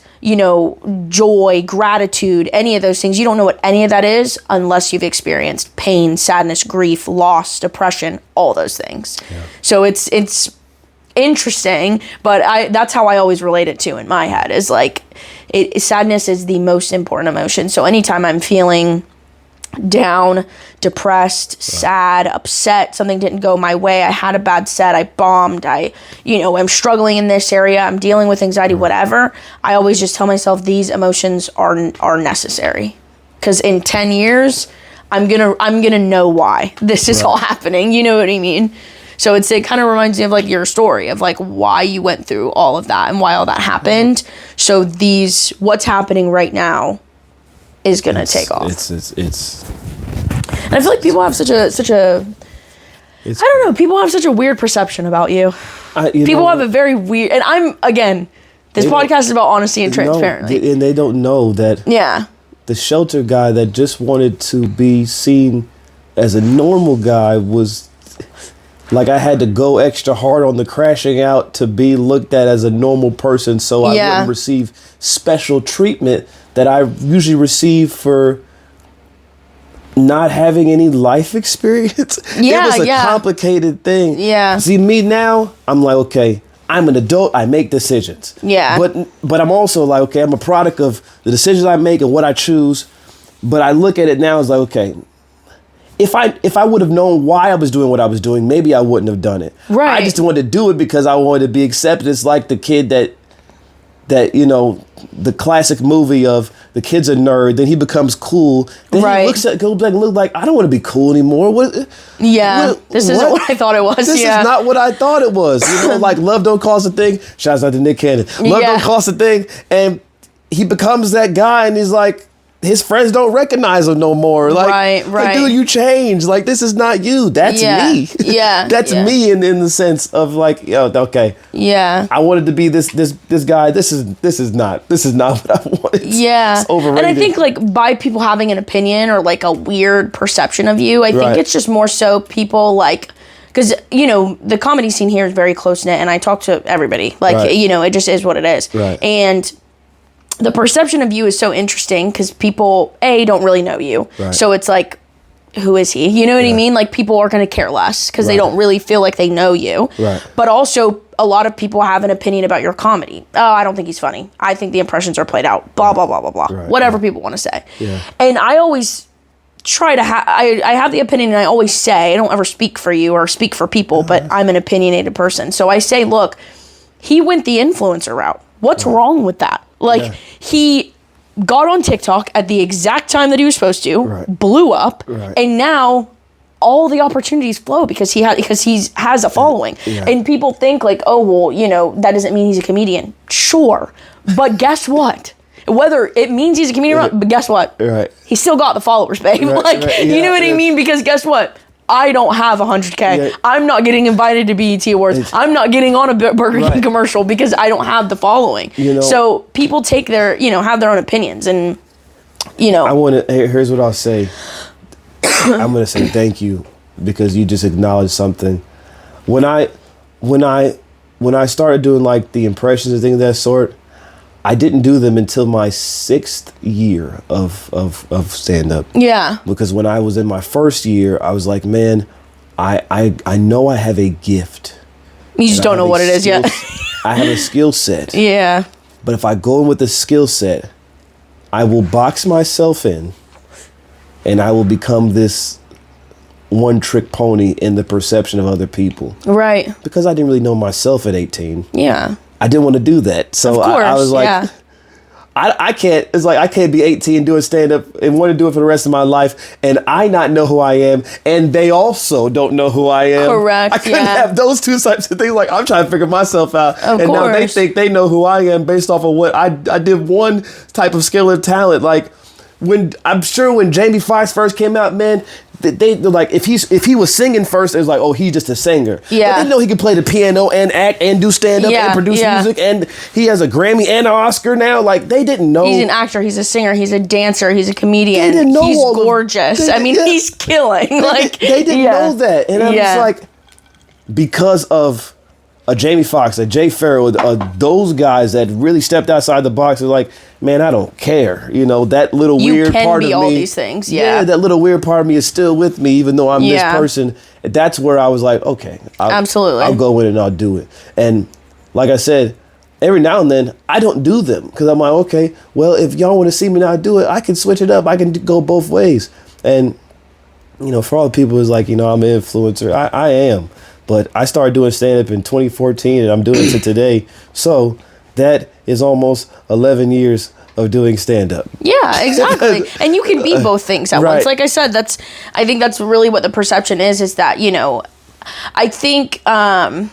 joy, gratitude, any of those things. You don't know what any of that is unless you've experienced pain, sadness, grief, loss, depression, all those things. Yeah. So it's interesting, but that's how I always relate it to in my head is like sadness is the most important emotion. So anytime I'm feeling down, depressed, sad, upset, something didn't go my way, I had a bad set, I bombed, I'm struggling in this area, I'm dealing with anxiety, whatever, I always just tell myself these emotions are necessary. Because in 10 years, I'm gonna know why this is all happening. You know what I mean? So it kind of reminds me of like your story of like why you went through all of that and why all that happened. So what's happening right now is gonna take off. It's. And I feel like people have such a. I don't know. People have such a weird perception about you. People have a very weird, and this podcast is about honesty and transparency. And they don't know that. Yeah. The shelter guy that just wanted to be seen as a normal guy was. Like I had to go extra hard on the crashing out to be looked at as a normal person so I wouldn't receive special treatment that I usually receive for not having any life experience. Yeah, it was a complicated thing. Yeah. See, me now, I'm like, okay, I'm an adult, I make decisions. Yeah. But I'm also like, okay, I'm a product of the decisions I make and what I choose. But I look at it now as like, okay, if I would have known why I was doing what I was doing, maybe I wouldn't have done it. Right. I just wanted to do it because I wanted to be accepted. It's like the kid that the classic movie of the kid's a nerd, then he becomes cool. Then he goes back and looks like I don't want to be cool anymore. This isn't what I thought it was. This is not what I thought it was. Like love don't cost a thing. Shouts out to Nick Cannon. Love don't cost a thing, and he becomes that guy, and he's like. His friends don't recognize him no more. Like, like, dude, you changed. Like, this is not you. That's me. Yeah. That's me in the sense of like, okay. Yeah. I wanted to be this guy. This is not what I wanted. Yeah. It's overrated. And I think like by people having an opinion or like a weird perception of you, I think it's just more so people like because the comedy scene here is very close knit, and I talk to everybody. Like it just is what it is. Right. And the perception of you is so interesting because people, don't really know you. Right. So it's like, who is he? You know what I mean? Like, people are going to care less because they don't really feel like they know you. Right. But also, a lot of people have an opinion about your comedy. Oh, I don't think he's funny. I think the impressions are played out. Blah, blah, blah, blah, blah. Right. Whatever people want to say. Yeah. And I always try to I have the opinion, and I always say, I don't ever speak for you or speak for people, but I'm an opinionated person. So I say, look, he went the influencer route. What's wrong with that? Like, he got on TikTok at the exact time that he was supposed to, blew up, and now all the opportunities flow because he has a following. Yeah. And people think like, oh, well, that doesn't mean he's a comedian. Sure. But guess what? Whether it means he's a comedian or not, but guess what? Right. He still got the followers, babe. You know what I mean? Because guess what? I don't have 100K. Yeah. I'm not getting invited to BET Awards. I'm not getting on a Burger King commercial because I don't have the following. So people take their, have their own opinions, and, here's what I'll say. I'm going to say thank you because you just acknowledged something. When I started doing like the impressions and things of that sort, I didn't do them until my 6th year of stand-up. Yeah. Because when I was in my first year, I was like, man, I know I have a gift. You just don't know what it is yet. I have a skill set. Yeah. But if I go in with the skill set, I will box myself in and I will become this one-trick pony in the perception of other people. Right. Because I didn't really know myself at 18. Yeah. I didn't want to do that. So I was like, I can't, it's like I can't be 18 doing stand-up and want to do it for the rest of my life and I not know who I am and they also don't know who I am. Correct. I couldn't have those two types of things. Like I'm trying to figure myself out. Of course. Now they think they know who I am based off of what I did one type of skill or talent. Like I'm sure when Jamie Foxx first came out, man, they're like, if he was singing first, it was like, oh, he's just a singer. Yeah. But they know he can play the piano and act and do stand-up and produce music, and he has a Grammy and an Oscar now. Like, they didn't know. He's an actor, he's a singer, he's a dancer, he's a comedian. They didn't know he's gorgeous. He's killing. They didn't know that. And I'm just like, because of a Jamie Foxx, a Jay Farrell, those guys that really stepped outside the box are like, man, I don't care. That little weird part of me. You can be all these things, yeah. That little weird part of me is still with me, even though I'm this person. That's where I was like, okay. Absolutely. I'll go in and I'll do it. And like I said, every now and then, I don't do them. Because I'm like, okay, well, if y'all want to see me not do it, I can switch it up. I can go both ways. And, for all the people who's like, I'm an influencer. I am. But I started doing stand-up in 2014, and I'm doing it to today. So that is almost 11 years of doing stand-up. Yeah, exactly. And you can be both things at once. Like I said, I think that's really what the perception is that, I think, and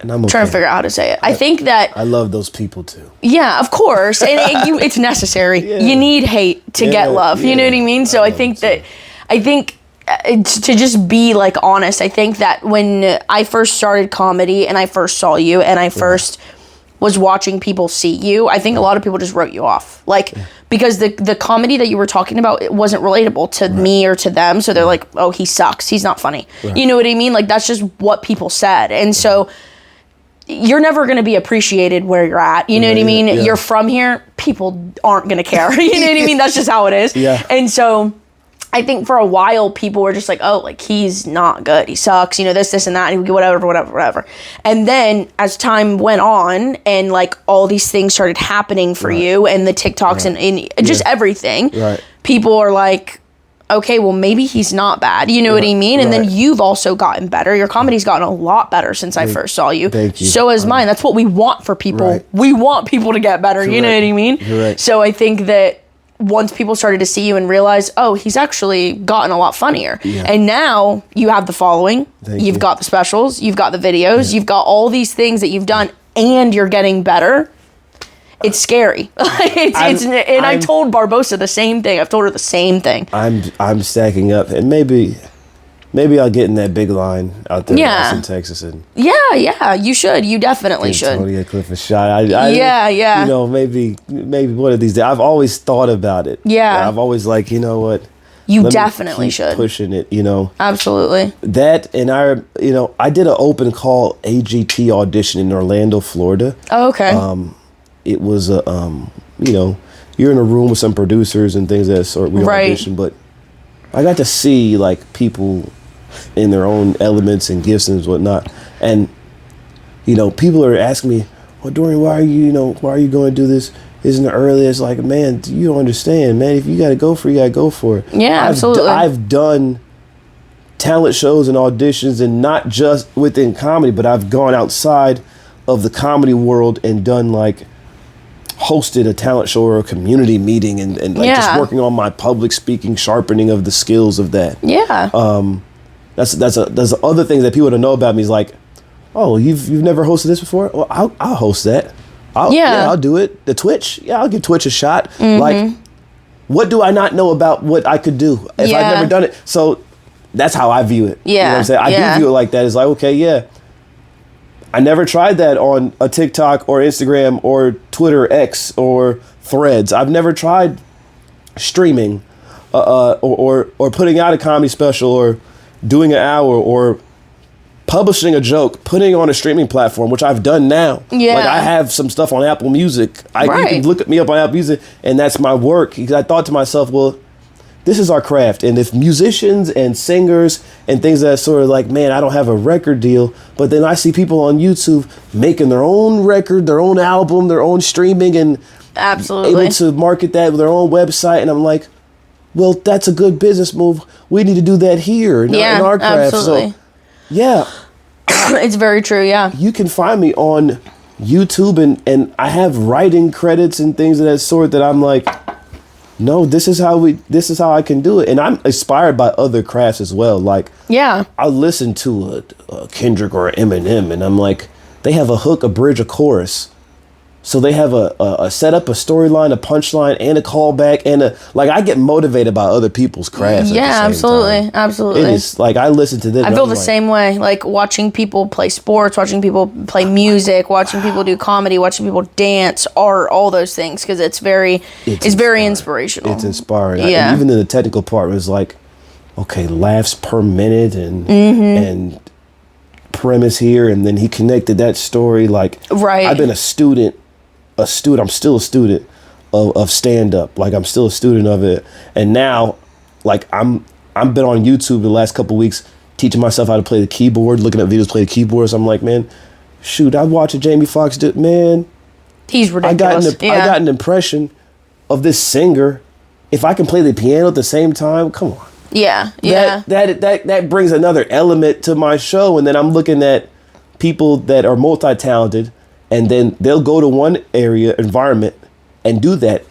I'm trying to figure out how to say it. I think that I love those people too. Yeah, of course. And it's necessary. Yeah. You need hate to get love. You know what I mean? So I think to just be like honest, I think that when I first started comedy and I first saw you and I first was watching people see you, I think a lot of people just wrote you off. Because the comedy that you were talking about, it wasn't relatable to me or to them. So they're like, oh, he sucks. He's not funny. Right. You know what I mean? Like, that's just what people said. And so you're never going to be appreciated where you're at. You know what I mean? Yeah. You're from here. People aren't going to care. You know what I mean? That's just how it is. Yeah. And so I think for a while, people were just like, oh, like, he's not good. He sucks, this and that, and whatever. And then as time went on and, like, all these things started happening for you and the TikToks and just everything, people are like, okay, well, maybe he's not bad. You know what I mean? And then you've also gotten better. Your comedy's gotten a lot better since I first saw you. Thank you. So has mine. That's what we want for people. We want people to get better. Correct. You know what I mean? So I think that once people started to see you and realize, oh, he's actually gotten a lot funnier. Yeah. And now you have the following. You've got the specials. You've got the videos. You've got all these things that you've done and you're getting better. It's scary. I told Barbosa the same thing. I've told her the same thing. I'm stacking up and maybe I'll get in that big line out there in Austin, Texas. And you should. You definitely should. Tony a cliff a shot. Maybe one of these days. I've always thought about it. Yeah. I've always like, you know what? You definitely should. Pushing it, Absolutely. That and I did an open call AGT audition in Orlando, Florida. Oh, okay. It was you're in a room with some producers and things of that sort. We audition, but I got to see like people in their own elements and gifts and whatnot. And, people are asking me, well, Dorian, why are you going to do this? Isn't it early? It's like, man, you don't understand, man. If you got to go for it, you got to go for it. Yeah, absolutely. I've done talent shows and auditions, and not just within comedy, but I've gone outside of the comedy world and done like hosted a talent show or a community meeting and just working on my public speaking, sharpening of the skills of that. Yeah. That's other things that people don't know about me is like, oh, you've never hosted this before? Well, I'll host that. I'll do it. The Twitch. Yeah, I'll give Twitch a shot. Mm-hmm. Like, what do I not know about what I could do if I've never done it? So that's how I view it. Yeah. You know what I'm saying? I do view it like that. It's like, okay, yeah. I never tried that on a TikTok or Instagram or Twitter X or Threads. I've never tried streaming or putting out a comedy special or doing an hour or publishing a joke, putting it on a streaming platform, which I've done now. Yeah. Like I have some stuff on Apple Music. You can look me up on Apple Music, and that's my work. Because I thought to myself, well, this is our craft. And if musicians and singers and things that sort of like, man, I don't have a record deal, but then I see people on YouTube making their own record, their own album, their own streaming, and absolutely able to market that with their own website. And I'm like, well, that's a good business move. We need to do that here in our craft. Absolutely. So, yeah. It's very true, yeah. You can find me on YouTube and I have writing credits and things of that sort that I'm like, no, this is how I can do it. And I'm inspired by other crafts as well. Like, yeah, I listen to a Kendrick or an Eminem and I'm like, they have a hook, a bridge, a chorus. So they have a setup, a storyline, a punchline, and a callback, and I get motivated by other people's crafts. Yeah, absolutely, absolutely. It is like I listen to this. I feel the same way. Like watching people play sports, watching people play music, watching people do comedy, watching people dance, art, all those things, because it's very inspirational. It's inspiring. Yeah, and even in the technical part, it was like, okay, laughs per minute and premise here, and then he connected that story. Like, I've been a student. I'm still a student of stand-up. Like, I'm still a student of it. And now, like, I've been on YouTube the last couple of weeks teaching myself how to play the keyboard, looking at videos play the keyboard. So I'm like, man, shoot, I watched Jamie Foxx do it. Man, he's ridiculous. I got an impression of this singer. If I can play the piano at the same time, come on. Yeah. That brings another element to my show. And then I'm looking at people that are multi-talented, and then they'll go to one environment and do that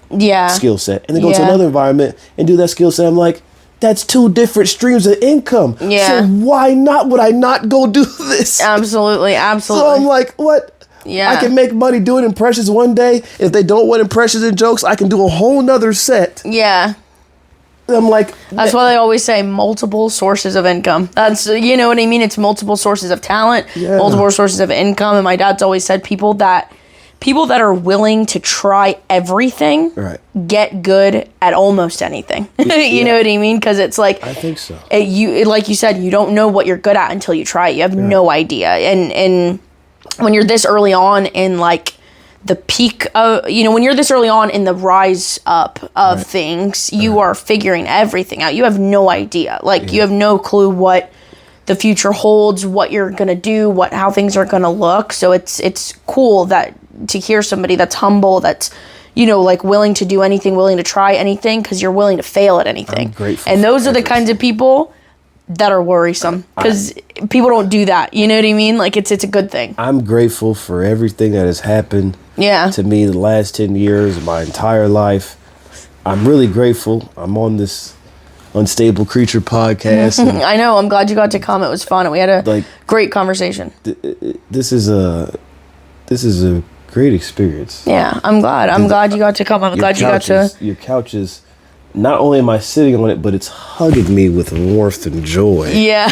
skill set, and then go to another environment and do that skill set. I'm like, that's two different streams of income. Yeah. So why not would I not go do this? Absolutely. So I'm like, what? Yeah. I can make money doing impressions one day. If they don't want impressions and jokes, I can do a whole nother set. Yeah. I'm like, that's why they always say multiple sources of income. That's, you know what I mean? It's multiple sources of talent, multiple sources of income. And my dad's always said people that are willing to try everything get good at almost anything. You know what I mean? Because it's like, I think so. Like you said, you don't know what you're good at until you try it. You have no idea. And when you're this early on in like the peak of, when you're this early on in the rise up of things, you are figuring everything out. You have no idea. Like, you have no clue what the future holds, what you're going to do, how things are going to look. So it's cool to hear somebody that's humble, that's, like willing to do anything, willing to try anything, because you're willing to fail at anything. I'm grateful. And those are the kinds of people that are worrisome, because people don't do that. You know what I mean? Like, it's a good thing. I'm grateful for everything that has happened to me the last 10 years, my entire life. I'm really grateful. I'm on this Unstable Creature podcast. I know. I'm glad you got to come. It was fun. We had a great conversation. This is a great experience. Yeah, I'm glad. I'm glad you got to come. I'm glad you got to. Your couch is, not only am I sitting on it, but it's hugging me with warmth and joy. Yeah.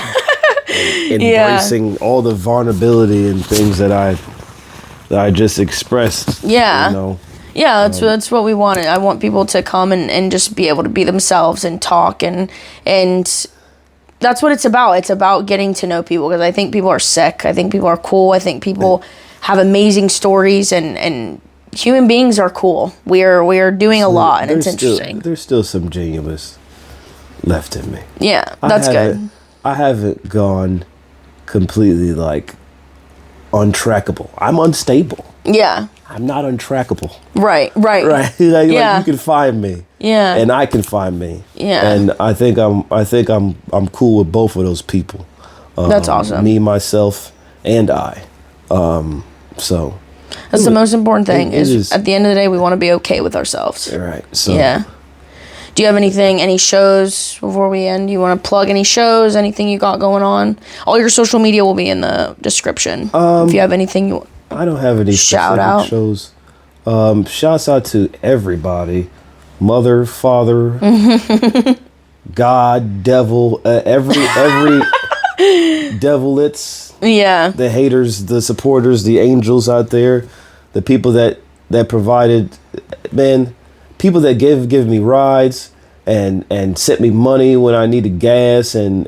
Embracing all the vulnerability and things that I just expressed. Yeah. Yeah, that's what we wanted. I want people to come and just be able to be themselves and talk, and that's what it's about. It's about getting to know people, because I think people are sick. I think people are cool. I think people have amazing stories, and human beings are cool. We are doing a lot, and it's interesting. There's still some genuineness left in me. Yeah, that's good. I haven't gone completely like untrackable. I'm unstable. Yeah. I'm not untrackable. Right. Like, you can find me. Yeah. And I can find me. Yeah. And I think I'm cool with both of those people. That's awesome. Me, myself, and I. So that's the most important thing. Is at the end of the day, we want to be okay with ourselves. Right. So yeah. Do you have any shows before we end? You want to plug any shows, anything you got going on? All your social media will be in the description. If you have anything I don't have any shout out shows. Shouts out to everybody. Mother, father, God, devil, every devilets. Yeah. The haters, the supporters, the angels out there, the people that provided, man, people that give me rides and sent me money when I needed gas and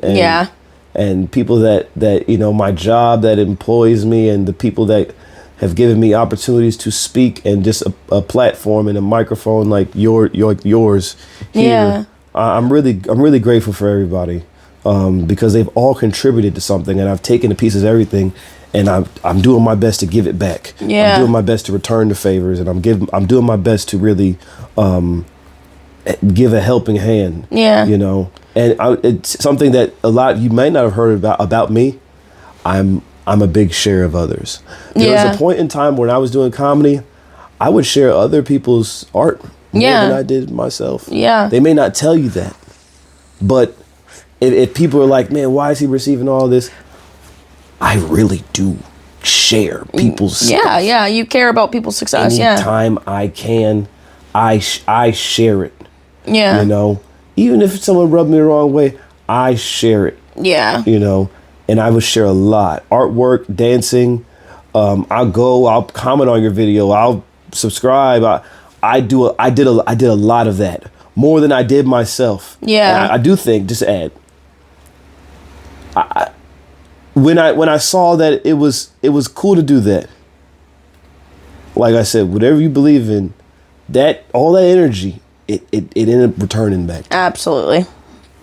people that you know, my job that employs me, and the people that have given me opportunities to speak and just a platform and a microphone like yours here. Yeah. I'm really grateful for everybody, because they've all contributed to something, and I've taken a piece of everything, and I'm doing my best to give it back. Yeah. I'm doing my best to return the favors, and I'm doing my best to really give a helping hand. Yeah. You know, and it's something that a lot you might not have heard about me. I'm a big share of others. There was a point in time when I was doing comedy, I would share other people's art more than I did myself. Yeah. They may not tell you that, but if people are like, man, why is he receiving all this? I really do share people's stuff. Yeah, you care about people's success. Anytime I can, I share it. Yeah. You know, even if someone rubbed me the wrong way, I share it. Yeah. You know, and I would share a lot. Artwork, dancing. I'll comment on your video. I'll subscribe. I did a lot of that, more than I did myself. Yeah. And I do think, just to add, when I saw that it was cool to do that. Like I said, whatever you believe in, that all that energy, it ended up returning back. Absolutely.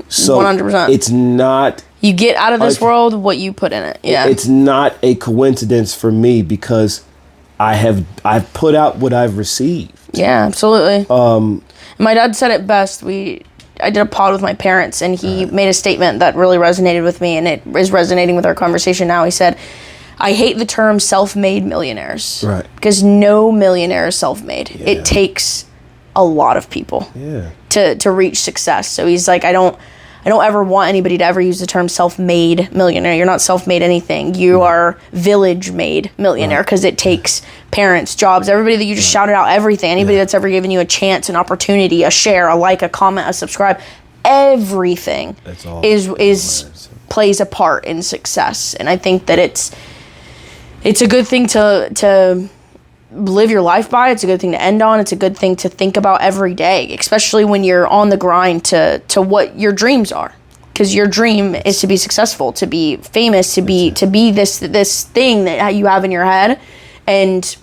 So 100%. It's not. You get out of this world what you put in it. Yeah. It's not a coincidence for me, because I've put out what I've received. Yeah, absolutely. My dad said it best. I did a pod with my parents, and he made a statement that really resonated with me, and it is resonating with our conversation now. He said, I hate the term self-made millionaires. Right. Because no millionaire is self-made. Yeah. It takes a lot of people to reach success. So he's like, I don't ever want anybody to ever use the term self-made millionaire. You're not self-made anything. You are village-made millionaire, because it takes parents, jobs, everybody that you just shouted out, everything. Anybody that's ever given you a chance, an opportunity, a share, a like, a comment, a subscribe, everything is plays a part in success. And I think that it's a good thing to live your life by. It's a good thing to end on. It's a good thing to think about every day, especially when you're on the grind to what your dreams are. Because your dream is to be successful, to be famous, to be this thing that you have in your head. And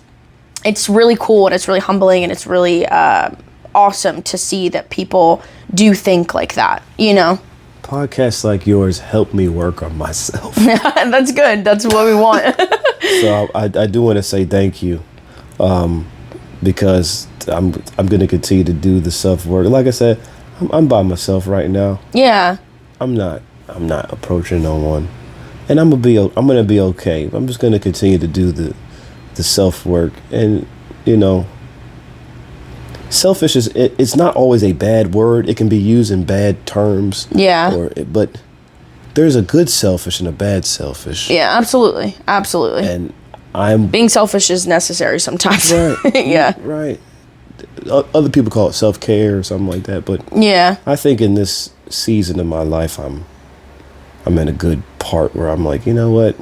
it's really cool, and it's really humbling, and it's really awesome to see that people do think like that, you know? Podcasts like yours help me work on myself. That's good. That's what we want. So I do want to say thank you. Because I'm going to continue to do the self work. Like I said, I'm by myself right now. Yeah. I'm not approaching no one, and I'm gonna be okay. I'm just gonna continue to do the self work, and you know, selfish it's not always a bad word. It can be used in bad terms. Yeah. But there's a good selfish and a bad selfish. Yeah, absolutely. And being selfish is necessary sometimes. Right. Yeah. Right. Other people call it self-care or something like that, but yeah, I think in this season of my life, I'm in a good part where I'm like, you know what,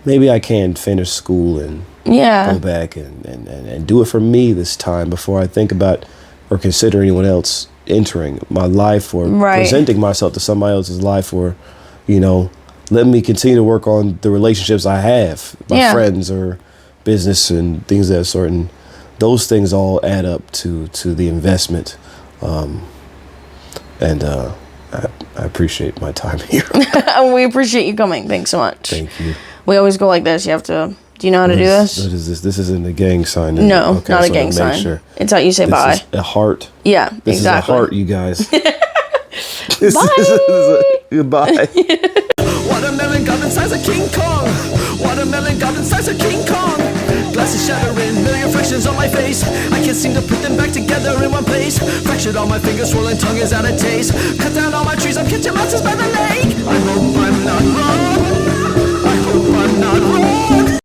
maybe I can finish school and go back and do it for me this time before I think about or consider anyone else entering my life or presenting myself to somebody else's life, or you know, let me continue to work on the relationships I have, my friends or business and things of that sort. And those things all add up to the investment. And I appreciate my time here. We appreciate you coming. Thanks so much. Thank you. We always go like this. You have to... Do you know how to do this? What is this? This isn't a gang sign. No, okay, not a gang sign. Sure. It's how you say bye. This is a heart. Yeah, this exactly. This is a heart, you guys. Bye. Goodbye. Watermelon garden size of King Kong. Watermelon garden size of King Kong. Glasses shattering, million fractions on my face. I can't seem to put them back together in one place. Fractured on my fingers, swollen tongue is out of taste. Cut down all my trees, I'm catching monsters by the lake. I hope I'm not wrong.